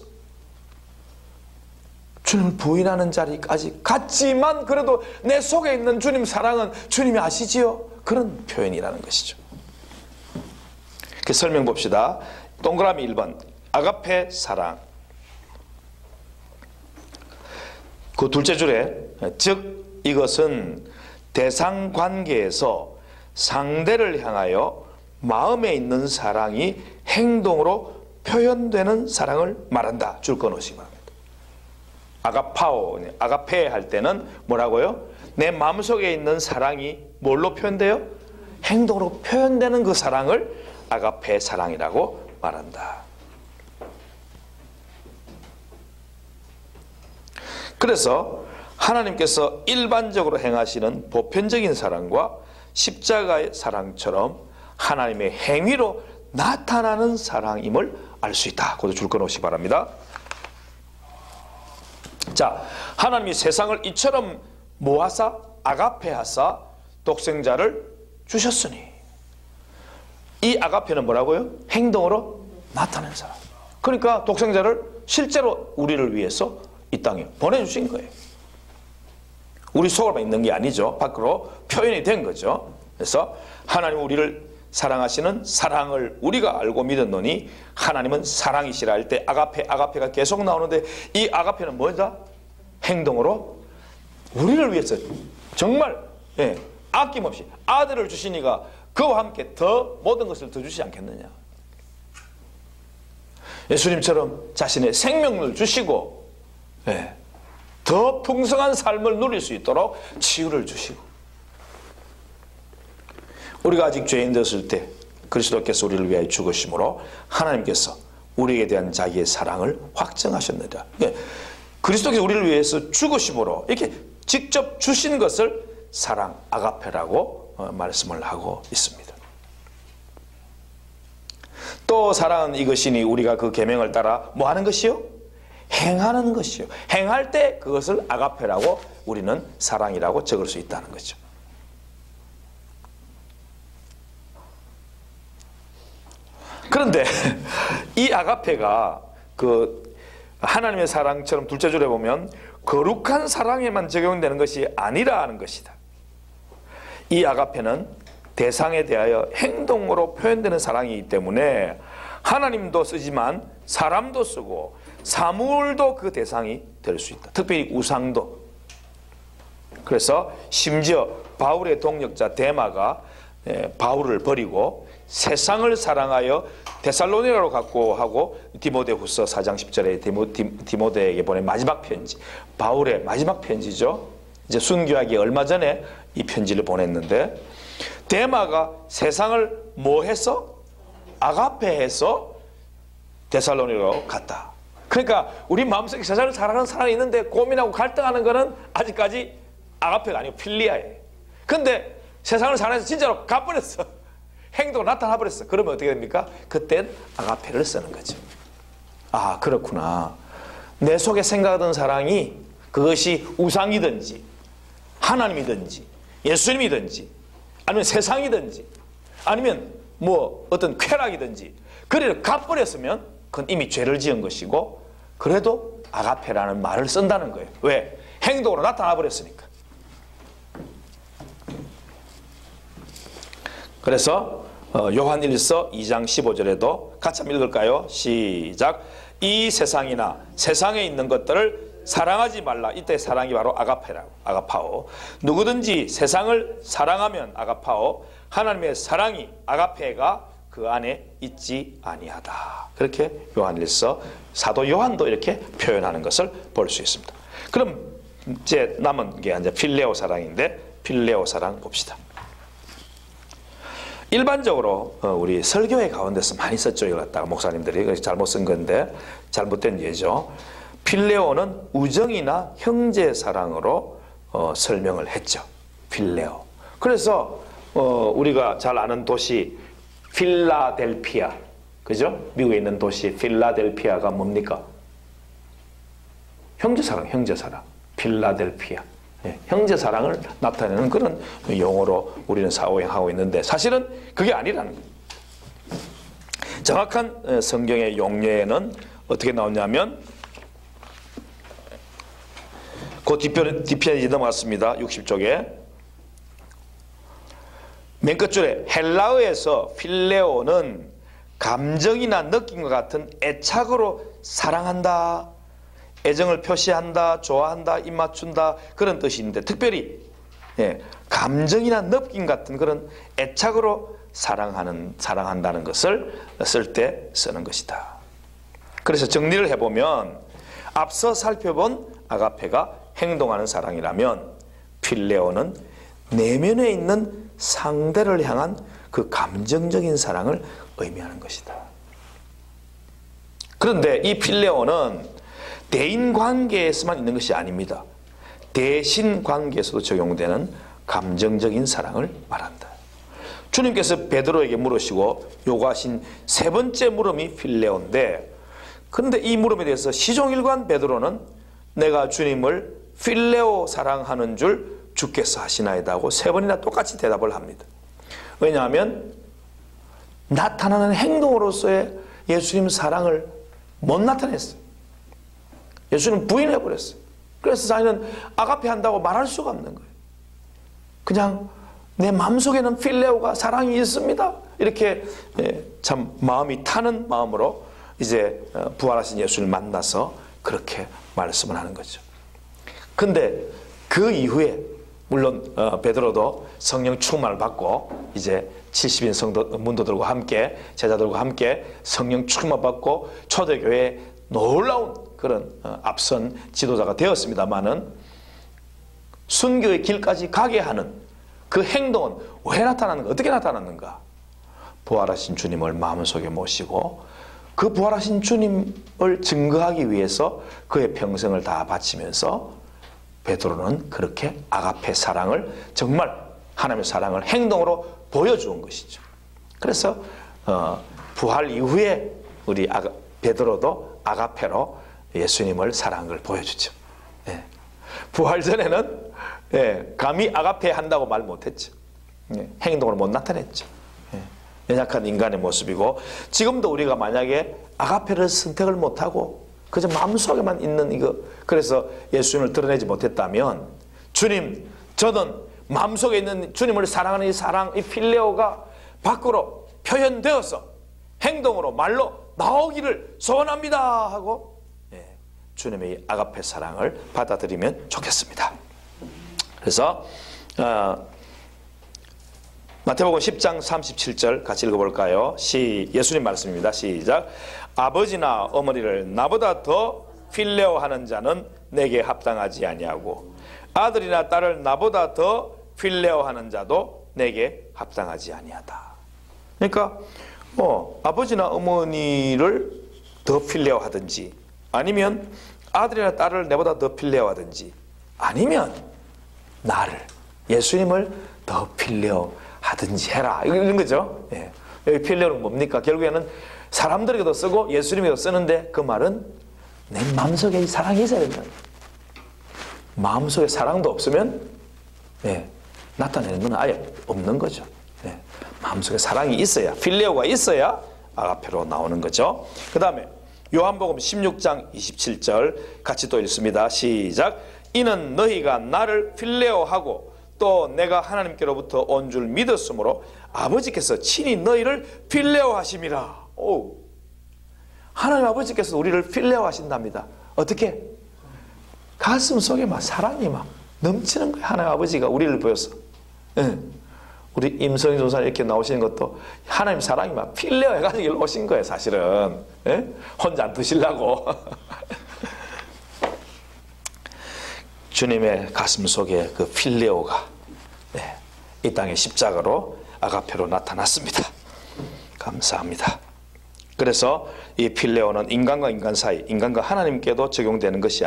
주님을 부인하는 자리까지 갔지만 그래도 내 속에 있는 주님 사랑은 주님이 아시지요? 그런 표현이라는 것이죠. 설명 봅시다. 동그라미 1번 아가페 사랑. 그 둘째 줄에 즉 이것은 대상 관계에서 상대를 향하여 마음에 있는 사랑이 행동으로 표현되는 사랑을 말한다. 줄 꺼놓으시기 바랍니다. 아가파오, 아가페 할 때는 뭐라고요? 내 마음속에 있는 사랑이 뭘로 표현돼요? 행동으로 표현되는 그 사랑을 아가페 사랑이라고 말한다. 그래서 하나님께서 일반적으로 행하시는 보편적인 사랑과 십자가의 사랑처럼 하나님의 행위로 나타나는 사랑임을 알 수 있다. 그것도 줄 꺼놓으시기 바랍니다. 자, 하나님이 세상을 이처럼 모아사 아가페하사 독생자를 주셨으니 이 아가페는 뭐라고요? 행동으로 나타낸 사람. 그러니까 독생자를 실제로 우리를 위해서 이 땅에 보내주신 거예요. 우리 속으로만 있는 게 아니죠. 밖으로 표현이 된 거죠. 그래서 하나님 우리를 사랑하시는 사랑을 우리가 알고 믿었노니 하나님은 사랑이시라 할 때 아가페가 계속 나오는데 이 아가페는 뭐다? 행동으로 우리를 위해서 정말 아낌없이 아들을 주시니까 그와 함께 더 모든 것을 더 주시지 않겠느냐. 예수님처럼 자신의 생명을 주시고 더 풍성한 삶을 누릴 수 있도록 치유를 주시고 우리가 아직 죄인 되었을 때 그리스도께서 우리를 위하여 죽으심으로 하나님께서 우리에게 대한 자기의 사랑을 확증하셨느니라. 그리스도께서 우리를 위해서 죽으심으로 이렇게 직접 주신 것을 사랑 아가페라고 말씀을 하고 있습니다. 또 사랑은 이것이니 우리가 그 계명을 따라 뭐 하는 것이요? 행하는 것이요. 행할 때 그것을 아가페라고 우리는 사랑이라고 적을 수 있다는 거죠. 그런데 이 아가페가 그 하나님의 사랑처럼 둘째 줄에 보면 거룩한 사랑에만 적용되는 것이 아니라는 것이다. 이 아가페는 대상에 대하여 행동으로 표현되는 사랑이기 때문에 하나님도 쓰지만 사람도 쓰고 사물도 그 대상이 될 수 있다. 특별히 우상도. 그래서 심지어 바울의 동역자 데마가 바울을 버리고 세상을 사랑하여 데살로니가로 갔고 하고 디모데후서 4장 10절에 디모데에게 보낸 마지막 편지, 바울의 마지막 편지죠. 이제 순교하기 얼마 전에 이 편지를 보냈는데 데마가 세상을 뭐 해서? 아가페해서 데살로니가로 갔다. 그러니까 우리 마음속에 세상을 사랑하는 사람이 있는데 고민하고 갈등하는 거는 아직까지 아가페가 아니고 필리아예요. 근데 세상을 사랑해서 진짜로 가버렸어. 행동으로 나타나 버렸어. 그러면 어떻게 됩니까? 그땐 아가페를 쓰는 거죠. 아, 그렇구나. 내 속에 생각하던 사랑이 그것이 우상이든지 하나님이든지 예수님이든지 아니면 세상이든지 아니면 뭐 어떤 쾌락이든지 그래를 갚버렸으면 그건 이미 죄를 지은 것이고 그래도 아가페라는 말을 쓴다는 거예요. 왜? 행동으로 나타나 버렸으니까. 그래서 요한 1서 2장 15절에도 같이 한번 읽을까요? 시작. 이 세상이나 세상에 있는 것들을 사랑하지 말라. 이때 사랑이 바로 아가페라고, 아가파오. 누구든지 세상을 사랑하면 아가파오, 하나님의 사랑이 아가페가 그 안에 있지 아니하다. 그렇게 요한 1서 사도 요한도 이렇게 표현하는 것을 볼 수 있습니다. 그럼 이제 남은 게 이제 필레오 사랑인데 필레오 사랑 봅시다. 일반적으로 우리 설교회 가운데서 많이 썼죠. 이걸 갖다가 목사님들이 잘못 쓴 건데 잘못된 예죠. 필레오는 우정이나 형제 사랑으로 설명을 했죠. 필레오. 그래서 우리가 잘 아는 도시 필라델피아, 그죠? 미국에 있는 도시 필라델피아가 뭡니까? 형제사랑, 형제사랑. 필라델피아. 예, 형제사랑을 나타내는 그런 용어로 우리는 사용하고 있는데 사실은 그게 아니라는 거예요. 정확한 성경의 용례에는 어떻게 나오냐면 그 뒤편에 넘어갔습니다. 60쪽에 맨 끝줄에 헬라어에서 필레오는 감정이나 느낌과 같은 애착으로 사랑한다, 애정을 표시한다, 좋아한다, 입맞춘다 그런 뜻이 있는데 특별히 감정이나 느낌 같은 그런 애착으로 사랑한다는 것을 쓸 때 쓰는 것이다. 그래서 정리를 해보면 앞서 살펴본 아가페가 행동하는 사랑이라면 필레오는 내면에 있는 상대를 향한 그 감정적인 사랑을 의미하는 것이다. 그런데 이 필레오는 대인관계에서만 있는 것이 아닙니다. 대신관계에서도 적용되는 감정적인 사랑을 말한다. 주님께서 베드로에게 물으시고 요구하신 세 번째 물음이 필레오인데 그런데 이 물음에 대해서 시종일관 베드로는 내가 주님을 필레오 사랑하는 줄 주께서 하시나이다 하고 세 번이나 똑같이 대답을 합니다. 왜냐하면 나타나는 행동으로서의 예수님 사랑을 못 나타냈어요. 예수님 부인해버렸어요. 그래서 자기는 아가페 한다고 말할 수가 없는 거예요. 그냥 내 마음속에는 필레오가 사랑이 있습니다. 이렇게 참 마음이 타는 마음으로 이제 부활하신 예수를 만나서 그렇게 말씀을 하는 거죠. 근데 그 이후에 물론 베드로도 성령 충만을 받고 이제 70인 성도 문도들과 함께 제자들과 함께 성령 충만 받고 초대교회에 놀라운 그런 앞선 지도자가 되었습니다마는 순교의 길까지 가게 하는 그 행동은 왜 나타나는가? 어떻게 나타났는가? 부활하신 주님을 마음속에 모시고 그 부활하신 주님을 증거하기 위해서 그의 평생을 다 바치면서 베드로는 그렇게 아가페 사랑을 정말 하나님의 사랑을 행동으로 보여주은 것이죠. 그래서 부활 이후에 우리 베드로도 아가페로 예수님을 사랑한 걸 보여주죠. 예. 부활 전에는 감히 아가페 한다고 말 못했죠. 행동으로 못 나타냈죠. 연약한 인간의 모습이고 지금도 우리가 만약에 아가페를 선택을 못하고 그저 마음속에만 있는 이거 그래서 예수님을 드러내지 못했다면 주님 저는 마음속에 있는 주님을 사랑하는 이 사랑 이 필레오가 밖으로 표현되어서 행동으로 말로 나오기를 소원합니다 하고 주님의 이 아가페 사랑을 받아들이면 좋겠습니다. 그래서 마태복음 10장 37절 같이 읽어볼까요? 예수님 말씀입니다. 시작. 아버지나 어머니를 나보다 더 필레오하는 자는 내게 합당하지 아니하고 아들이나 딸을 나보다 더 필레오하는 자도 내게 합당하지 아니하다. 그러니까 아버지나 어머니를 더 필레오하든지 아니면 아들이나 딸을 내보다 더 필레오하든지 아니면 나를 예수님을 더 필레오하든지 해라 이런 거죠. 예. 여기 필레오는 뭡니까? 결국에는 사람들에게도 쓰고 예수님에게도 쓰는데 그 말은 내 마음속에 사랑이 있어야 된다. 마음속에 사랑도 없으면 나타내는 건 아예 없는 거죠. 마음속에 사랑이 있어야 필레오가 있어야 아가페로 나오는 거죠. 그 다음에 요한복음 16장 27절 같이 또 읽습니다. 시작. 이는 너희가 나를 필레오하고 또 내가 하나님께로부터 온 줄 믿었으므로 아버지께서 친히 너희를 필레오하심이라. 오, 하나님 아버지께서 우리를 필레오하신답니다. 어떻게? 가슴 속에 막 사랑이 막 넘치는 거예요. 하나님 아버지가 우리를 보여서. 우리 임성희 전사 이렇게 나오시는 것도 하나님 사랑이 막 필레오 해가지고 오신 거예요. 사실은 혼자 안 드시려고. 주님의 가슴 속에 그 필레오가 이 땅의 십자가로 아가페로 나타났습니다. 감사합니다. 그래서 이 필레오는 인간과 인간 사이, 인간과 하나님께도 적용되는 것이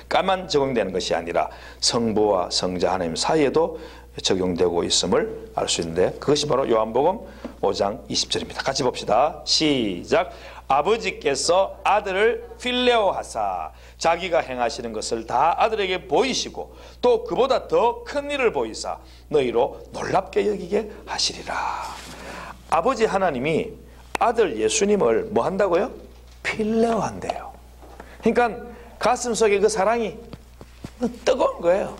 까만 적용되는 것이 아니라 성부와 성자 하나님 사이에도 적용되고 있음을 알 수 있는데, 그것이 바로 요한복음 5장 20절입니다. 같이 봅시다. 시작. 아버지께서 아들을 필레오하사 자기가 행하시는 것을 다 아들에게 보이시고 또 그보다 더 큰 일을 보이사 너희로 놀랍게 여기게 하시리라. 아버지 하나님이 아들 예수님을 뭐 한다고요? 필레오한대요. 그러니까 가슴속에 그 사랑이 뜨거운 거예요.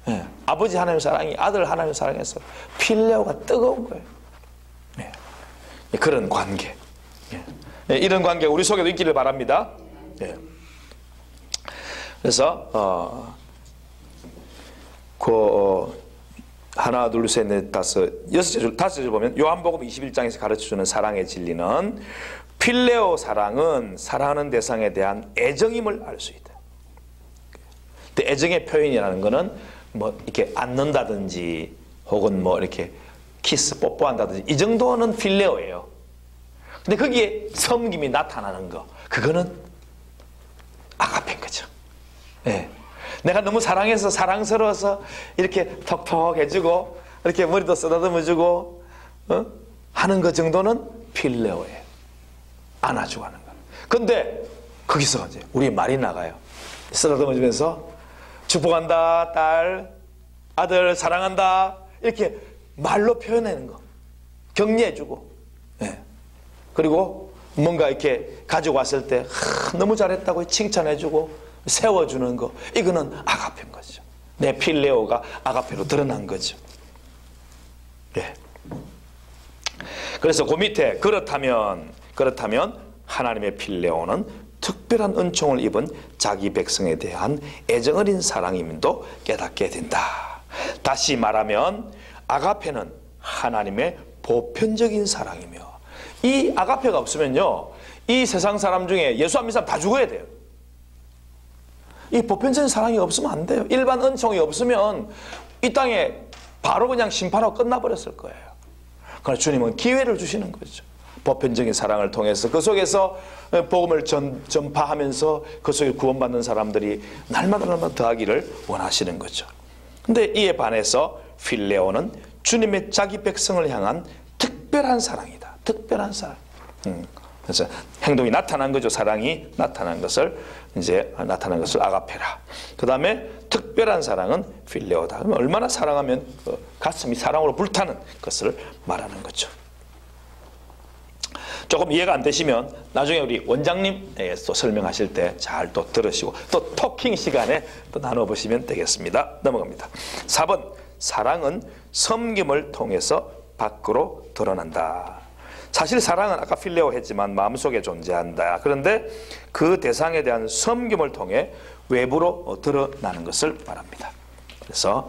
예. 아버지 하나님 사랑이 아들 하나님 사랑에서 필레오가 뜨거운 거예요. 예. 그런 관계. 예. 이런 관계 우리 속에도 있기를 바랍니다. 예. 그래서 하나 둘 셋 넷 다섯 다섯 줄 보면 요한복음 21장에서 가르쳐주는 사랑의 진리는 필레오 사랑은 사랑하는 대상에 대한 애정임을 알 수 있다. 근데 애정의 표현이라는 거는 뭐 이렇게 안는다든지 혹은 뭐 이렇게 키스 뽀뽀한다든지 이 정도는 필레오예요. 근데 거기에 섬김이 나타나는 거, 그거는 아가페인 거죠. 예. 내가 너무 사랑해서 사랑스러워서 이렇게 톡톡 해주고 이렇게 머리도 쓰다듬어주고 하는 것 정도는 필레오예요. 안아주고 하는 거. 근데 거기서 이제 우리 말이 나가요. 쓰다듬어주면서 축복한다 딸, 아들 사랑한다 이렇게 말로 표현하는 거, 격려해주고. 예. 그리고 뭔가 이렇게 가지고 왔을 때 너무 잘했다고 칭찬해주고 세워주는 거, 이거는 아가페인 거죠. 내 필레오가 아가페로 드러난 거죠. 예. 그래서 그 밑에 그렇다면 하나님의 필레오는 특별한 은총을 입은 자기 백성에 대한 애정 어린 사랑임도 깨닫게 된다. 다시 말하면 아가페는 하나님의 보편적인 사랑이며, 이 아가페가 없으면요 이 세상 사람 중에 예수 안 믿는 사람 다 죽어야 돼요. 이 보편적인 사랑이 없으면 안 돼요. 일반 은총이 없으면 이 땅에 바로 그냥 심판하고 끝나버렸을 거예요. 그러나 주님은 기회를 주시는 거죠. 보편적인 사랑을 통해서 그 속에서 복음을 전파하면서 그 속에 구원받는 사람들이 날마다 더하기를 원하시는 거죠. 근데 이에 반해서 필레오는 주님의 자기 백성을 향한 특별한 사랑이다. 특별한 사랑. 그래서 행동이 나타난 거죠. 사랑이 나타난 것을 아가페라. 그 다음에 특별한 사랑은 필레오다. 그러면 얼마나 사랑하면 가슴이 사랑으로 불타는 것을 말하는 거죠. 조금 이해가 안 되시면 나중에 우리 원장님 또 설명하실 때 잘 또 들으시고 또 토킹 시간에 또 나눠보시면 되겠습니다. 넘어갑니다. 4번, 사랑은 섬김을 통해서 밖으로 드러난다. 사실 사랑은 아까 필레오 했지만 마음속에 존재한다. 그런데 그 대상에 대한 섬김을 통해 외부로 드러나는 것을 말합니다. 그래서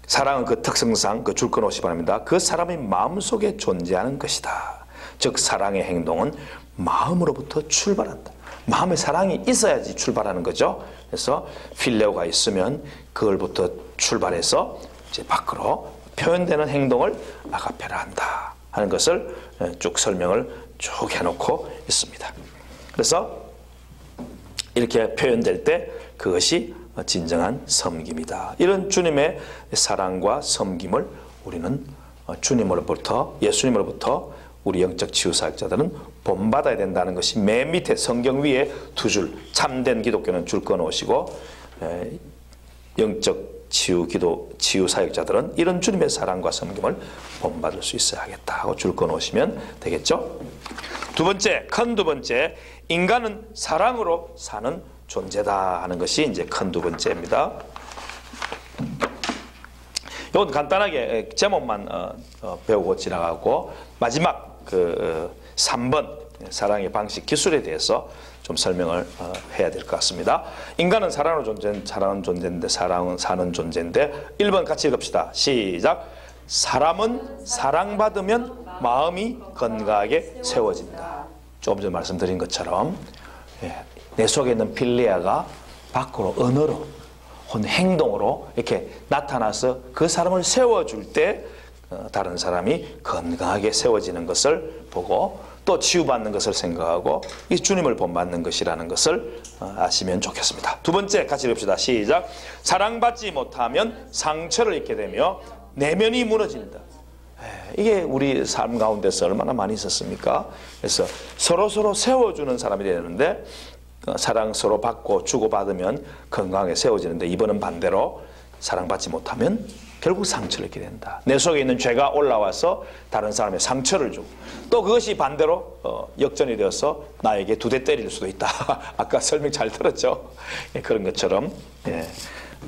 사랑은 그 특성상 그 줄 끊어오시 바랍니다. 그 사람의 마음속에 존재하는 것이다. 즉 사랑의 행동은 마음으로부터 출발한다. 마음에 사랑이 있어야지 출발하는 거죠. 그래서 필레오가 있으면 그걸부터 출발해서 이제 밖으로 표현되는 행동을 아가페라 한다 하는 것을 쭉 설명을 쭉 해놓고 있습니다. 그래서 이렇게 표현될 때 그것이 진정한 섬김이다. 이런 주님의 사랑과 섬김을 우리는 주님으로부터, 예수님으로부터 우리 영적 치유사역자들은 본받아야 된다는 것이 맨 밑에 성경 위에 두 줄, 참된 기독교는 줄 끊어오시고 영적 치유 사역자들은 이런 주님의 사랑과 섬김을 본받을 수 있어야 하겠다 하고 줄 끊어오시면 되겠죠. 큰 두 번째, 인간은 사랑으로 사는 존재다 하는 것이 이제 큰 두 번째입니다. 이건 간단하게 제목만 배우고 지나가고 마지막 3번 사랑의 방식 기술에 대해서 좀 설명을 해야 될 것 같습니다. 인간은 사는 존재인데 1번 같이 읽읍시다. 시작. 사람은 사랑받으면 마음이 건강하게 세워진다. 조금 전에 말씀드린 것처럼 내 속에 있는 필레아가 밖으로 언어로 행동으로 이렇게 나타나서 그 사람을 세워줄 때 다른 사람이 건강하게 세워지는 것을 보고 또 치유받는 것을 생각하고 이 주님을 본받는 것이라는 것을 아시면 좋겠습니다. 두 번째 같이 읽읍시다. 시작. 사랑받지 못하면 상처를 입게 되며 내면이 무너진다. 이게 우리 삶 가운데서 얼마나 많이 있었습니까? 그래서 서로 세워주는 사람이 되는데 사랑 서로 받고 주고받으면 건강하게 세워지는데 이번은 반대로 사랑받지 못하면 결국 상처를 입게 된다. 내 속에 있는 죄가 올라와서 다른 사람의 상처를 주고 또 그것이 반대로 역전이 되어서 나에게 두 대 때릴 수도 있다. 아까 설명 잘 들었죠? 그런 것처럼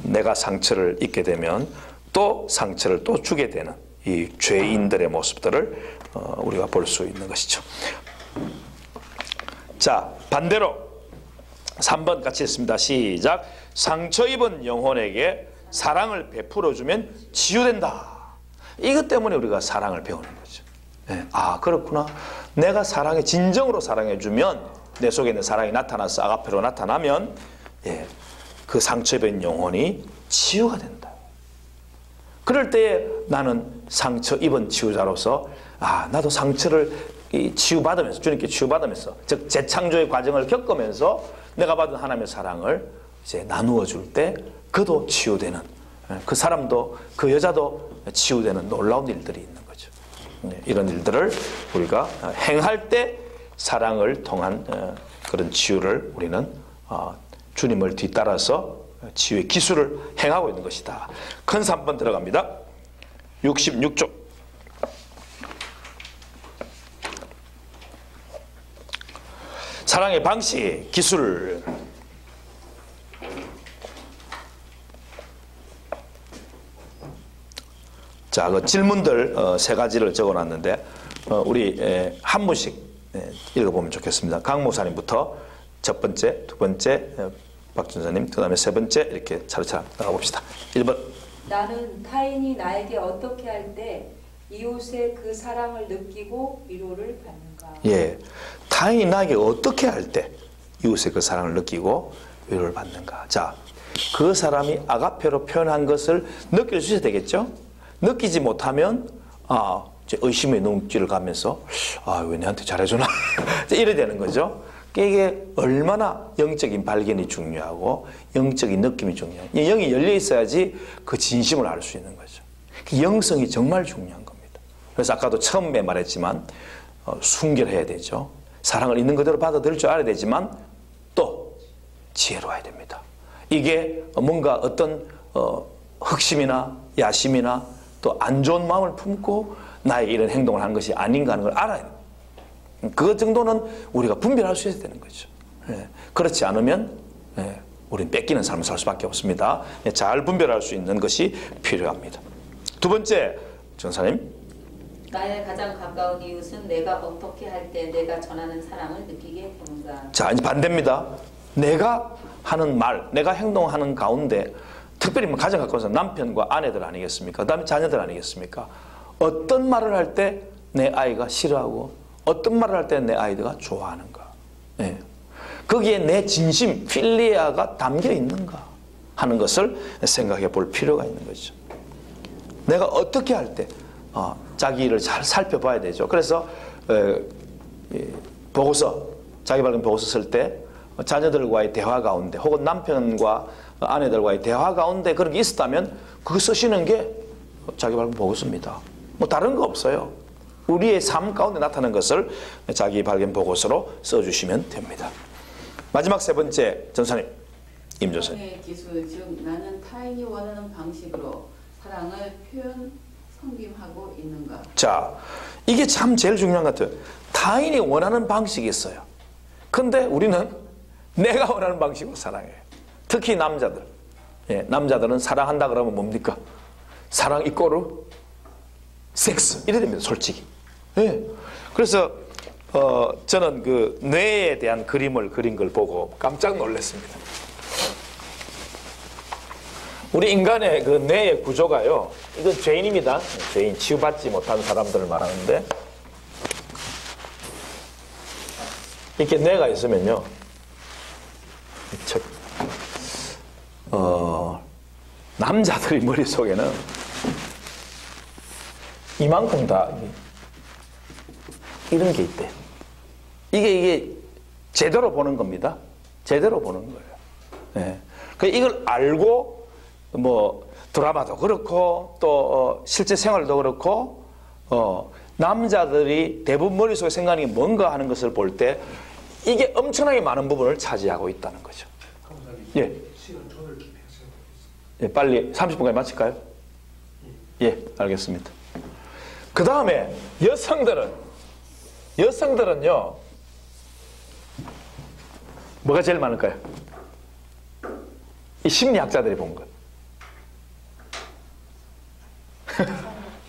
내가 상처를 입게 되면 또 상처를 또 주게 되는 이 죄인들의 모습들을 우리가 볼 수 있는 것이죠. 자, 반대로 3번 같이 읽습니다. 시작. 상처 입은 영혼에게 사랑을 베풀어주면 치유된다. 이것 때문에 우리가 사랑을 배우는 거죠. 아, 그렇구나. 내가 진정으로 사랑해주면 내 속에 있는 사랑이 나타나서 아가페로 나타나면 그 상처 입은 영혼이 치유가 된다. 그럴 때에 나는 상처 입은 치유자로서 나도 상처를 치유받으면서 주님께 치유받으면서 즉 재창조의 과정을 겪으면서 내가 받은 하나님의 사랑을 이제 나누어 줄 때 그도 치유되는 그 사람도 그 여자도 치유되는 놀라운 일들이 있는 거죠. 이런 일들을 우리가 행할 때 사랑을 통한 그런 치유를 우리는 주님을 뒤따라서 치유의 기술을 행하고 있는 것이다. 큰 3번 들어갑니다. 66쪽. 사랑의 방식, 기술. 자, 그 질문들 세 가지를 적어놨는데 우리 한 분씩 읽어보면 좋겠습니다. 강 목사님부터 첫 번째, 두 번째 박 전사님, 그 다음에 세 번째 이렇게 차례차례 나가봅시다. 1번. 나는 타인이 나에게 어떻게 할 때 이웃의 그 사랑을 느끼고 위로를 받는가? 타인이 나에게 어떻게 할 때 이웃의 그 사랑을 느끼고 위로를 받는가? 자, 그 사람이 아가페로 표현한 것을 느껴주셔야 되겠죠? 느끼지 못하면 이제 의심의 눈길을 가면서 왜 내한테 잘해주나? 이래 되는 거죠. 이게 얼마나 영적인 발견이 중요하고 영적인 느낌이 중요해요. 영이 열려 있어야지 그 진심을 알 수 있는 거죠. 영성이 정말 중요한 겁니다. 그래서 아까도 처음에 말했지만 순결해야 되죠. 사랑을 있는 그대로 받아들일 줄 알아야 되지만 또 지혜로워야 됩니다. 이게 뭔가 어떤 흑심이나 야심이나 또 안 좋은 마음을 품고 나에게 이런 행동을 하는 것이 아닌가 하는 걸 알아야 돼요. 그 정도는 우리가 분별할 수 있어야 되는 거죠. 그렇지 않으면 우리는 뺏기는 삶을 살 수밖에 없습니다. 잘 분별할 수 있는 것이 필요합니다. 두 번째, 전사님. 나의 가장 가까운 이웃은 내가 어떻게 할 때 내가 전하는 사랑을 느끼게 되는가? 자, 이제 반대입니다. 내가 하는 말, 내가 행동하는 가운데 특별히 가장 가까워서 남편과 아내들 아니겠습니까? 그 다음에 자녀들 아니겠습니까? 어떤 말을 할 때 내 아이가 싫어하고 어떤 말을 할 때 내 아이가 좋아하는가? 거기에 내 진심, 필리아가 담겨 있는가 하는 것을 생각해 볼 필요가 있는 거죠. 내가 어떻게 할 때 자기 일을 잘 살펴봐야 되죠. 그래서 보고서, 자기 발견 보고서 쓸 때 자녀들과의 대화 가운데 혹은 남편과 아내들과의 대화 가운데 그런 게 있었다면 그거 쓰시는 게 자기 발견 보고서입니다. 뭐 다른 거 없어요. 우리의 삶 가운데 나타나는 것을 자기 발견 보고서로 써주시면 됩니다. 마지막 세 번째, 전사님, 임조사님. 사랑의 기술, 즉 나는 타인이 원하는 방식으로 사랑을 표현, 섬김하고 있는가? 자, 이게 참 제일 중요한 것 같아요. 타인이 원하는 방식이 있어요. 근데 우리는 내가 원하는 방식으로 사랑해요. 특히 남자들. 남자들은 사랑한다 그러면 뭡니까? 사랑 이꼬르 섹스 이래 됩니다. 솔직히. 그래서 저는 그 뇌에 대한 그림을 그린 걸 보고 깜짝 놀랐습니다. 우리 인간의 그 뇌의 구조가요, 이건 죄인입니다. 죄인, 치유받지 못한 사람들을 말하는데, 이렇게 뇌가 있으면요, 남자들의 머릿속에는 이만큼 다 이런 게 있대. 이게 제대로 보는 겁니다. 제대로 보는 거예요. 예. 이걸 알고 뭐 드라마도 그렇고 또 실제 생활도 그렇고 남자들이 대부분 머릿속에 생각하는 게 뭔가 하는 것을 볼 때 이게 엄청나게 많은 부분을 차지하고 있다는 거죠. 예. 예, 빨리 30분까지 마칠까요? 예, 알겠습니다. 그 다음에 여성들은요 뭐가 제일 많을까요? 이 심리학자들이 본 것.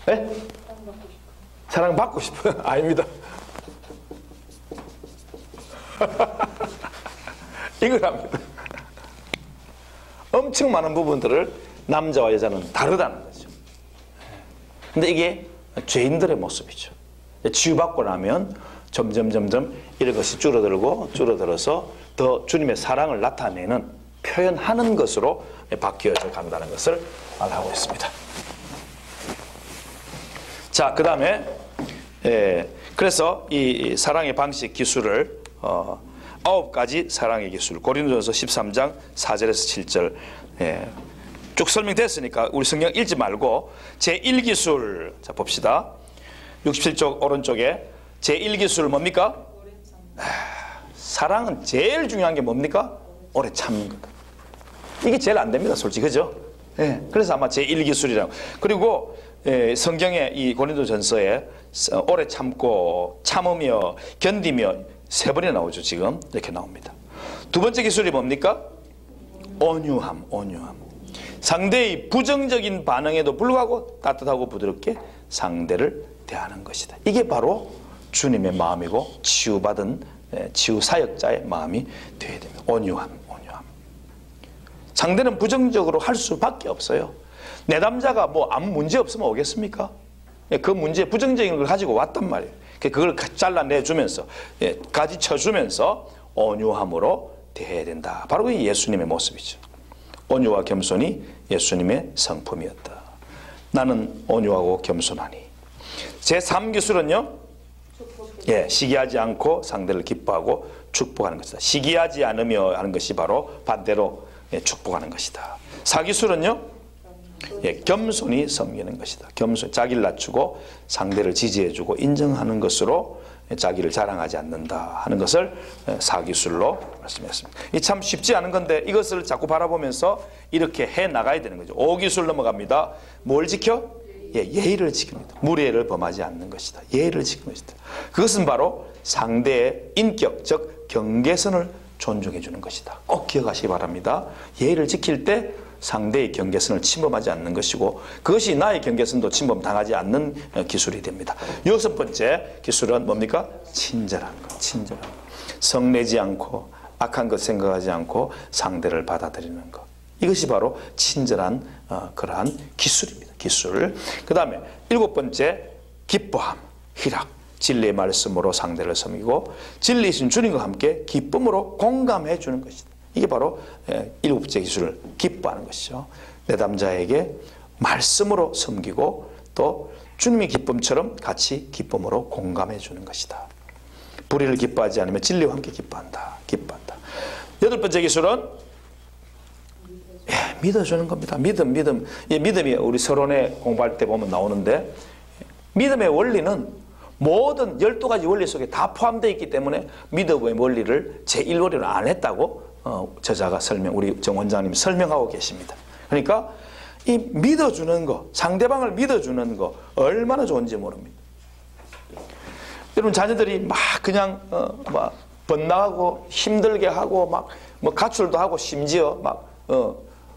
네? 사랑받고 싶어요? 아닙니다. 이걸 합니다. 엄청 많은 부분들을 남자와 여자는 다르다는 거죠. 근데 이게 죄인들의 모습이죠. 치유받고 나면 점점 이런 것이 줄어들어서 더 주님의 사랑을 나타내는 표현하는 것으로 바뀌어져 간다는 것을 말하고 있습니다. 자, 그 다음에 그래서 이 사랑의 방식 기술을 9가지 사랑의 기술 고린도전서 13장 4절에서 7절 쭉 설명됐으니까 우리 성경 읽지 말고 제1기술 자 봅시다. 67쪽 오른쪽에 제1기술 뭡니까? 사랑은 제일 중요한 게 뭡니까? 오래 참는 거다. 이게 제일 안 됩니다, 솔직히. 그죠? 그래서 아마 제1기술이라고. 그리고 성경에 이 고린도전서에 오래 참고 참으며 견디며 3번이나 나오죠. 지금 이렇게 나옵니다. 두 번째 기술이 뭡니까? 온유함. 상대의 부정적인 반응에도 불구하고 따뜻하고 부드럽게 상대를 대하는 것이다. 이게 바로 주님의 마음이고 치유받은 치유사역자의 마음이 되어야 됩니다. 온유함. 상대는 부정적으로 할 수밖에 없어요. 내 남자가 뭐 아무 문제 없으면 오겠습니까? 그 문제 부정적인 걸 가지고 왔단 말이에요. 그걸 잘라내주면서 가지쳐주면서 온유함으로 대해야 된다. 바로 그게 예수님의 모습이죠. 온유와 겸손이 예수님의 성품이었다. 나는 온유하고 겸손하니. 제3기술은요 시기하지 않고 상대를 기뻐하고 축복하는 것이다. 시기하지 않으며 하는 것이 바로 반대로 축복하는 것이다. 4기술은요 겸손히 섬기는 것이다. 겸손, 자기를 낮추고 상대를 지지해주고 인정하는 것으로 자기를 자랑하지 않는다 하는 것을 4기술로 말씀했습니다. 이 참 쉽지 않은 건데 이것을 자꾸 바라보면서 이렇게 해 나가야 되는 거죠. 5기술 넘어갑니다. 뭘 지켜? 예의를 지킵니다. 무례를 범하지 않는 것이다. 예의를 지키는 것이다. 그것은 바로 상대의 인격, 즉 경계선을 존중해 주는 것이다. 꼭 기억하시기 바랍니다. 예의를 지킬 때 상대의 경계선을 침범하지 않는 것이고 그것이 나의 경계선도 침범당하지 않는 기술이 됩니다. 6번째 기술은 뭡니까? 친절한 것. 성내지 않고 악한 것 생각하지 않고 상대를 받아들이는 것. 이것이 바로 친절한 그러한 기술입니다. 기술. 그 다음에 7번째 기뻐함, 희락. 진리의 말씀으로 상대를 섬기고 진리이신 주님과 함께 기쁨으로 공감해 주는 것이다. 이게 바로 7번째 기술을 기뻐하는 것이죠. 내 남자에게 말씀으로 섬기고 또 주님의 기쁨처럼 같이 기쁨으로 공감해 주는 것이다. 불의를 기뻐하지 않으면 진리와 함께 기뻐한다. 8번째 기술은 믿어주는 겁니다. 믿음. 이 믿음이 우리 서론에 공부할 때 보면 나오는데 믿음의 원리는 모든 12가지 원리 속에 다 포함되어 있기 때문에 믿음의 원리를 제1원리로 안 했다고 저자가 우리 정 원장님이 설명하고 계십니다. 그러니까 이 믿어주는 거, 상대방을 믿어주는 거 얼마나 좋은지 모릅니다. 여러분 자녀들이 막 그냥 막 번나가고 힘들게 하고 막 뭐 가출도 하고 심지어 막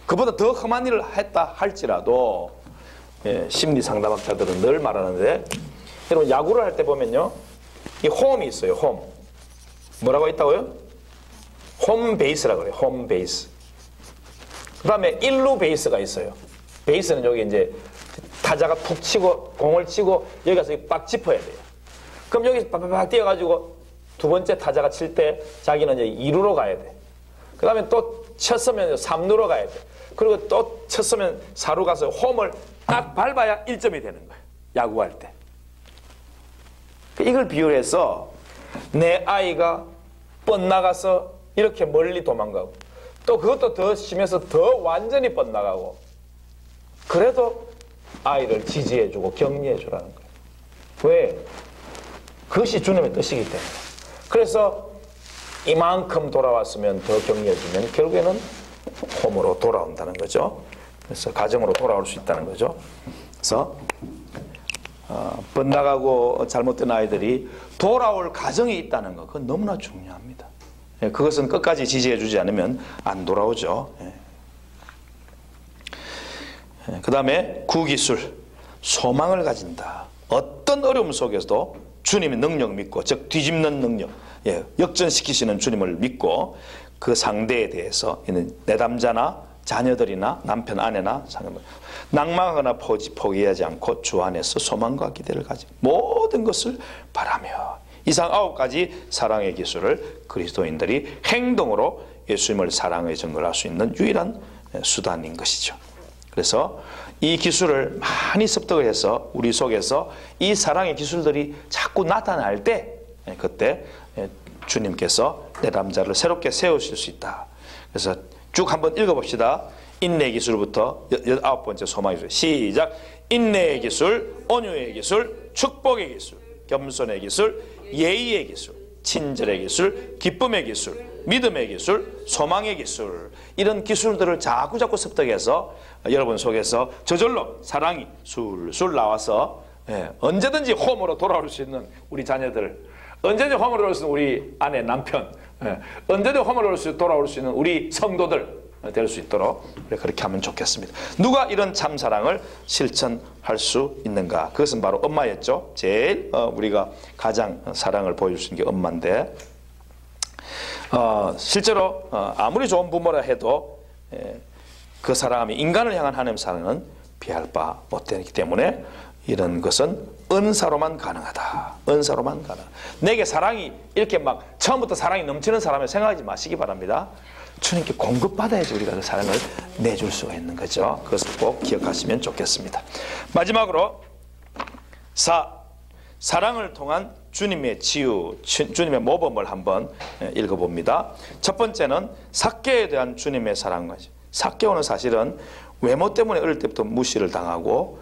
그보다 더 험한 일을 했다 할지라도 심리 상담학자들은 늘 말하는데 여러분 야구를 할 때 보면요 이 홈이 있어요. 홈 뭐라고 있다고요? 홈 베이스라고 그래요. 홈 베이스. 그 다음에 1루 베이스가 있어요. 베이스는 여기 이제 타자가 푹 치고 공을 치고 여기 가서 빡 짚어야 돼요. 그럼 여기 빡빡 뛰어가지고 두 번째 타자가 칠 때 자기는 이제 2루로 가야 돼. 그 다음에 또 쳤으면 3루로 가야 돼. 그리고 또 쳤으면 사루 가서 홈을 딱 밟아야 1점이 되는 거예요. 야구할 때. 이걸 비유를 해서 내 아이가 뻗나가서 이렇게 멀리 도망가고 또 그것도 더 심해서 더 완전히 뻗나가고 그래도 아이를 지지해주고 격려해주라는 거예요. 왜? 그것이 주님의 뜻이기 때문에. 그래서 이만큼 돌아왔으면 더 격려해주면 결국에는 홈으로 돌아온다는 거죠. 그래서 가정으로 돌아올 수 있다는 거죠. 그래서 뻗나가고 잘못된 아이들이 돌아올 가정이 있다는 거, 그건 너무나 중요합니다. 예, 그것은 끝까지 지지해주지 않으면 안 돌아오죠. 예. 그 다음에 구기술, 소망을 가진다. 어떤 어려움 속에서도 주님의 능력 믿고, 즉 뒤집는 능력, 예, 역전시키시는 주님을 믿고 그 상대에 대해서 내담자나 자녀들이나 남편, 아내나 상대방 낭망하거나 포기하지 않고 주 안에서 소망과 기대를 가지고 모든 것을 바라며 이상 9가지 사랑의 기술을 그리스도인들이 행동으로 예수님을 사랑의 증거를 할 수 있는 유일한 수단인 것이죠. 그래서 이 기술을 많이 습득을 해서 우리 속에서 이 사랑의 기술들이 자꾸 나타날 때 그때 주님께서 내담자를 새롭게 세우실 수 있다. 그래서 쭉 한번 읽어봅시다. 인내 기술부터 9번째 소망의 기술. 시작. 인내의 기술, 온유의 기술, 축복의 기술, 겸손의 기술, 예의의 기술, 친절의 기술, 기쁨의 기술, 믿음의 기술, 소망의 기술, 이런 기술들을 자꾸 습득해서 여러분 속에서 저절로 사랑이 술술 나와서 언제든지 홈으로 돌아올 수 있는 우리 자녀들, 언제든지 홈으로 돌아올 수 있는 우리 아내, 남편, 언제든지 홈으로 돌아올 수 있는 우리 성도들 될 수 있도록 그렇게 하면 좋겠습니다. 누가 이런 참 사랑을 실천할 수 있는가? 그것은 바로 엄마였죠. 제일 우리가 가장 사랑을 보여줄 수 있는 게 엄마인데, 실제로 아무리 좋은 부모라 해도 그 사랑함이 인간을 향한 하나님의 사랑은 비할 바 못되기 때문에 이런 것은 은사로만 가능하다. 은사로만 가능. 내게 사랑이 이렇게 막 처음부터 사랑이 넘치는 사람을 생각하지 마시기 바랍니다. 주님께 공급받아야지 우리가 그 사랑을 내줄 수가 있는 거죠. 그것을 꼭 기억하시면 좋겠습니다. 마지막으로 사랑을 통한 주님의 치유, 주님의 모범을 한번 읽어봅니다. 첫 번째는 삭개에 대한 주님의 사랑까지. 삭개오는 사실은 외모 때문에 어릴 때부터 무시를 당하고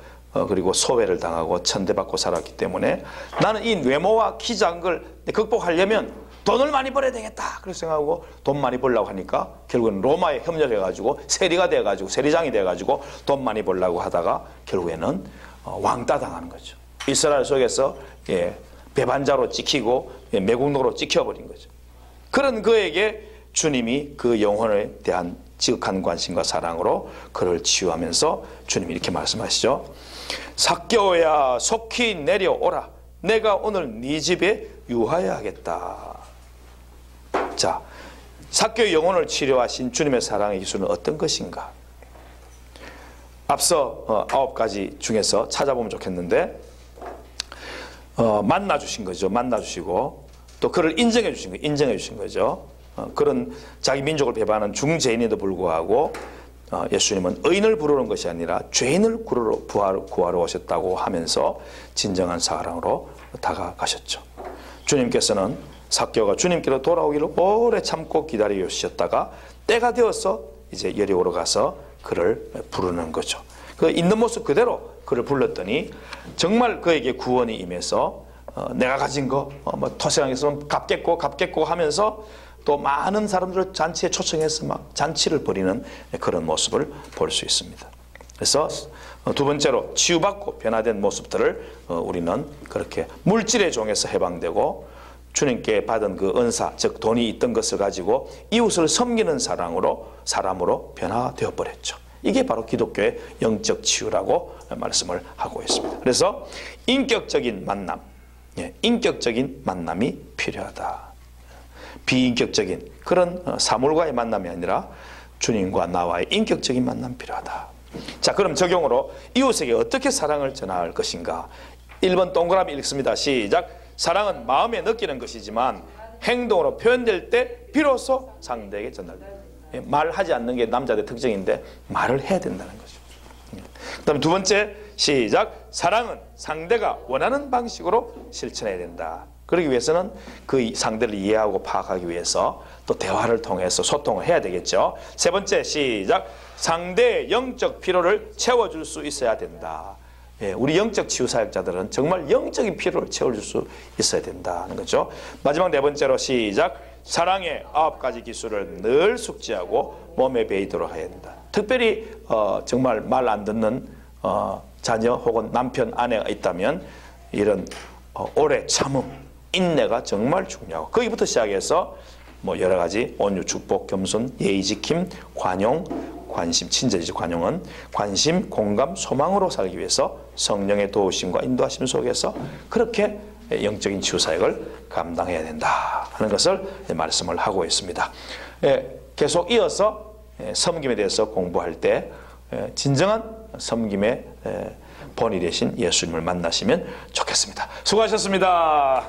그리고 소외를 당하고 천대받고 살았기 때문에 나는 이 외모와 키 작은 걸 극복하려면 돈을 많이 벌어야 되겠다 그렇게 생각하고 돈 많이 벌려고 하니까 결국은 로마에 협력해가지고 세리가 돼가지고 세리장이 돼가지고 돈 많이 벌려고 하다가 결국에는 왕따 당하는 거죠. 이스라엘 속에서 배반자로 찍히고 매국노로 찍혀버린 거죠. 그런 그에게 주님이 그 영혼에 대한 지극한 관심과 사랑으로 그를 치유하면서 주님이 이렇게 말씀하시죠. 삭개오야 속히 내려오라. 내가 오늘 네 집에 유하여야겠다. 자, 삭개오의 영혼을 치료하신 주님의 사랑의 기술은 어떤 것인가? 앞서 9가지 중에서 찾아보면 좋겠는데 만나주신 거죠. 만나주시고 또 그를 인정해 주신 거예요. 인정해 주신 거죠. 그런 자기 민족을 배반하는 중죄인에도 불구하고 예수님은 의인을 부르는 것이 아니라 죄인을 구하러 오셨다고 하면서 진정한 사랑으로 다가가셨죠. 주님께서는 삭개오가 주님께로 돌아오기를 오래 참고 기다려 주셨다가 때가 되어서 이제 여리고로 가서 그를 부르는 거죠. 그 있는 모습 그대로 그를 불렀더니 정말 그에게 구원이 임해서 내가 가진 거 뭐 토세상에 있으면 갚겠고 하면서 또 많은 사람들을 잔치에 초청해서 막 잔치를 벌이는 그런 모습을 볼 수 있습니다. 그래서 두 번째로 치유받고 변화된 모습들을 우리는 그렇게 물질의 종에서 해방되고 주님께 받은 그 은사, 즉 돈이 있던 것을 가지고 이웃을 섬기는 사람으로 변화되어 버렸죠. 이게 바로 기독교의 영적 치유라고 말씀을 하고 있습니다. 그래서 인격적인 만남, 인격적인 만남이 필요하다. 비인격적인 그런 사물과의 만남이 아니라 주님과 나와의 인격적인 만남이 필요하다. 자, 그럼 적용으로 이웃에게 어떻게 사랑을 전할 것인가? 1번 동그라미 읽습니다. 시작. 사랑은 마음에 느끼는 것이지만 행동으로 표현될 때 비로소 상대에게 전달된다. 말하지 않는 게 남자들의 특징인데 말을 해야 된다는 거죠. 그 다음에 두 번째, 시작. 사랑은 상대가 원하는 방식으로 실천해야 된다. 그러기 위해서는 그 상대를 이해하고 파악하기 위해서 또 대화를 통해서 소통을 해야 되겠죠. 세 번째, 시작. 상대의 영적 필요를 채워줄 수 있어야 된다. 예, 우리 영적 치유사역자들은 정말 영적인 필요를 채워줄 수 있어야 된다는 거죠. 마지막 네 번째로, 시작. 사랑의 9가지 기술을 늘 숙지하고 몸에 배이도록 해야 된다. 특별히 정말 말 안 듣는 자녀 혹은 남편, 아내가 있다면 이런 오래 참음, 인내가 정말 중요하고, 거기부터 시작해서 뭐 여러 가지 온유, 축복, 겸손, 예의 지킴, 관용, 관심, 친절이죠. 관용은 관심, 공감, 소망으로 살기 위해서 성령의 도우심과 인도하심 속에서 그렇게 영적인 치유사역을 감당해야 된다 하는 것을 말씀을 하고 있습니다. 계속 이어서 섬김에 대해서 공부할 때 진정한 섬김의 본이 되신 예수님을 만나시면 좋겠습니다. 수고하셨습니다.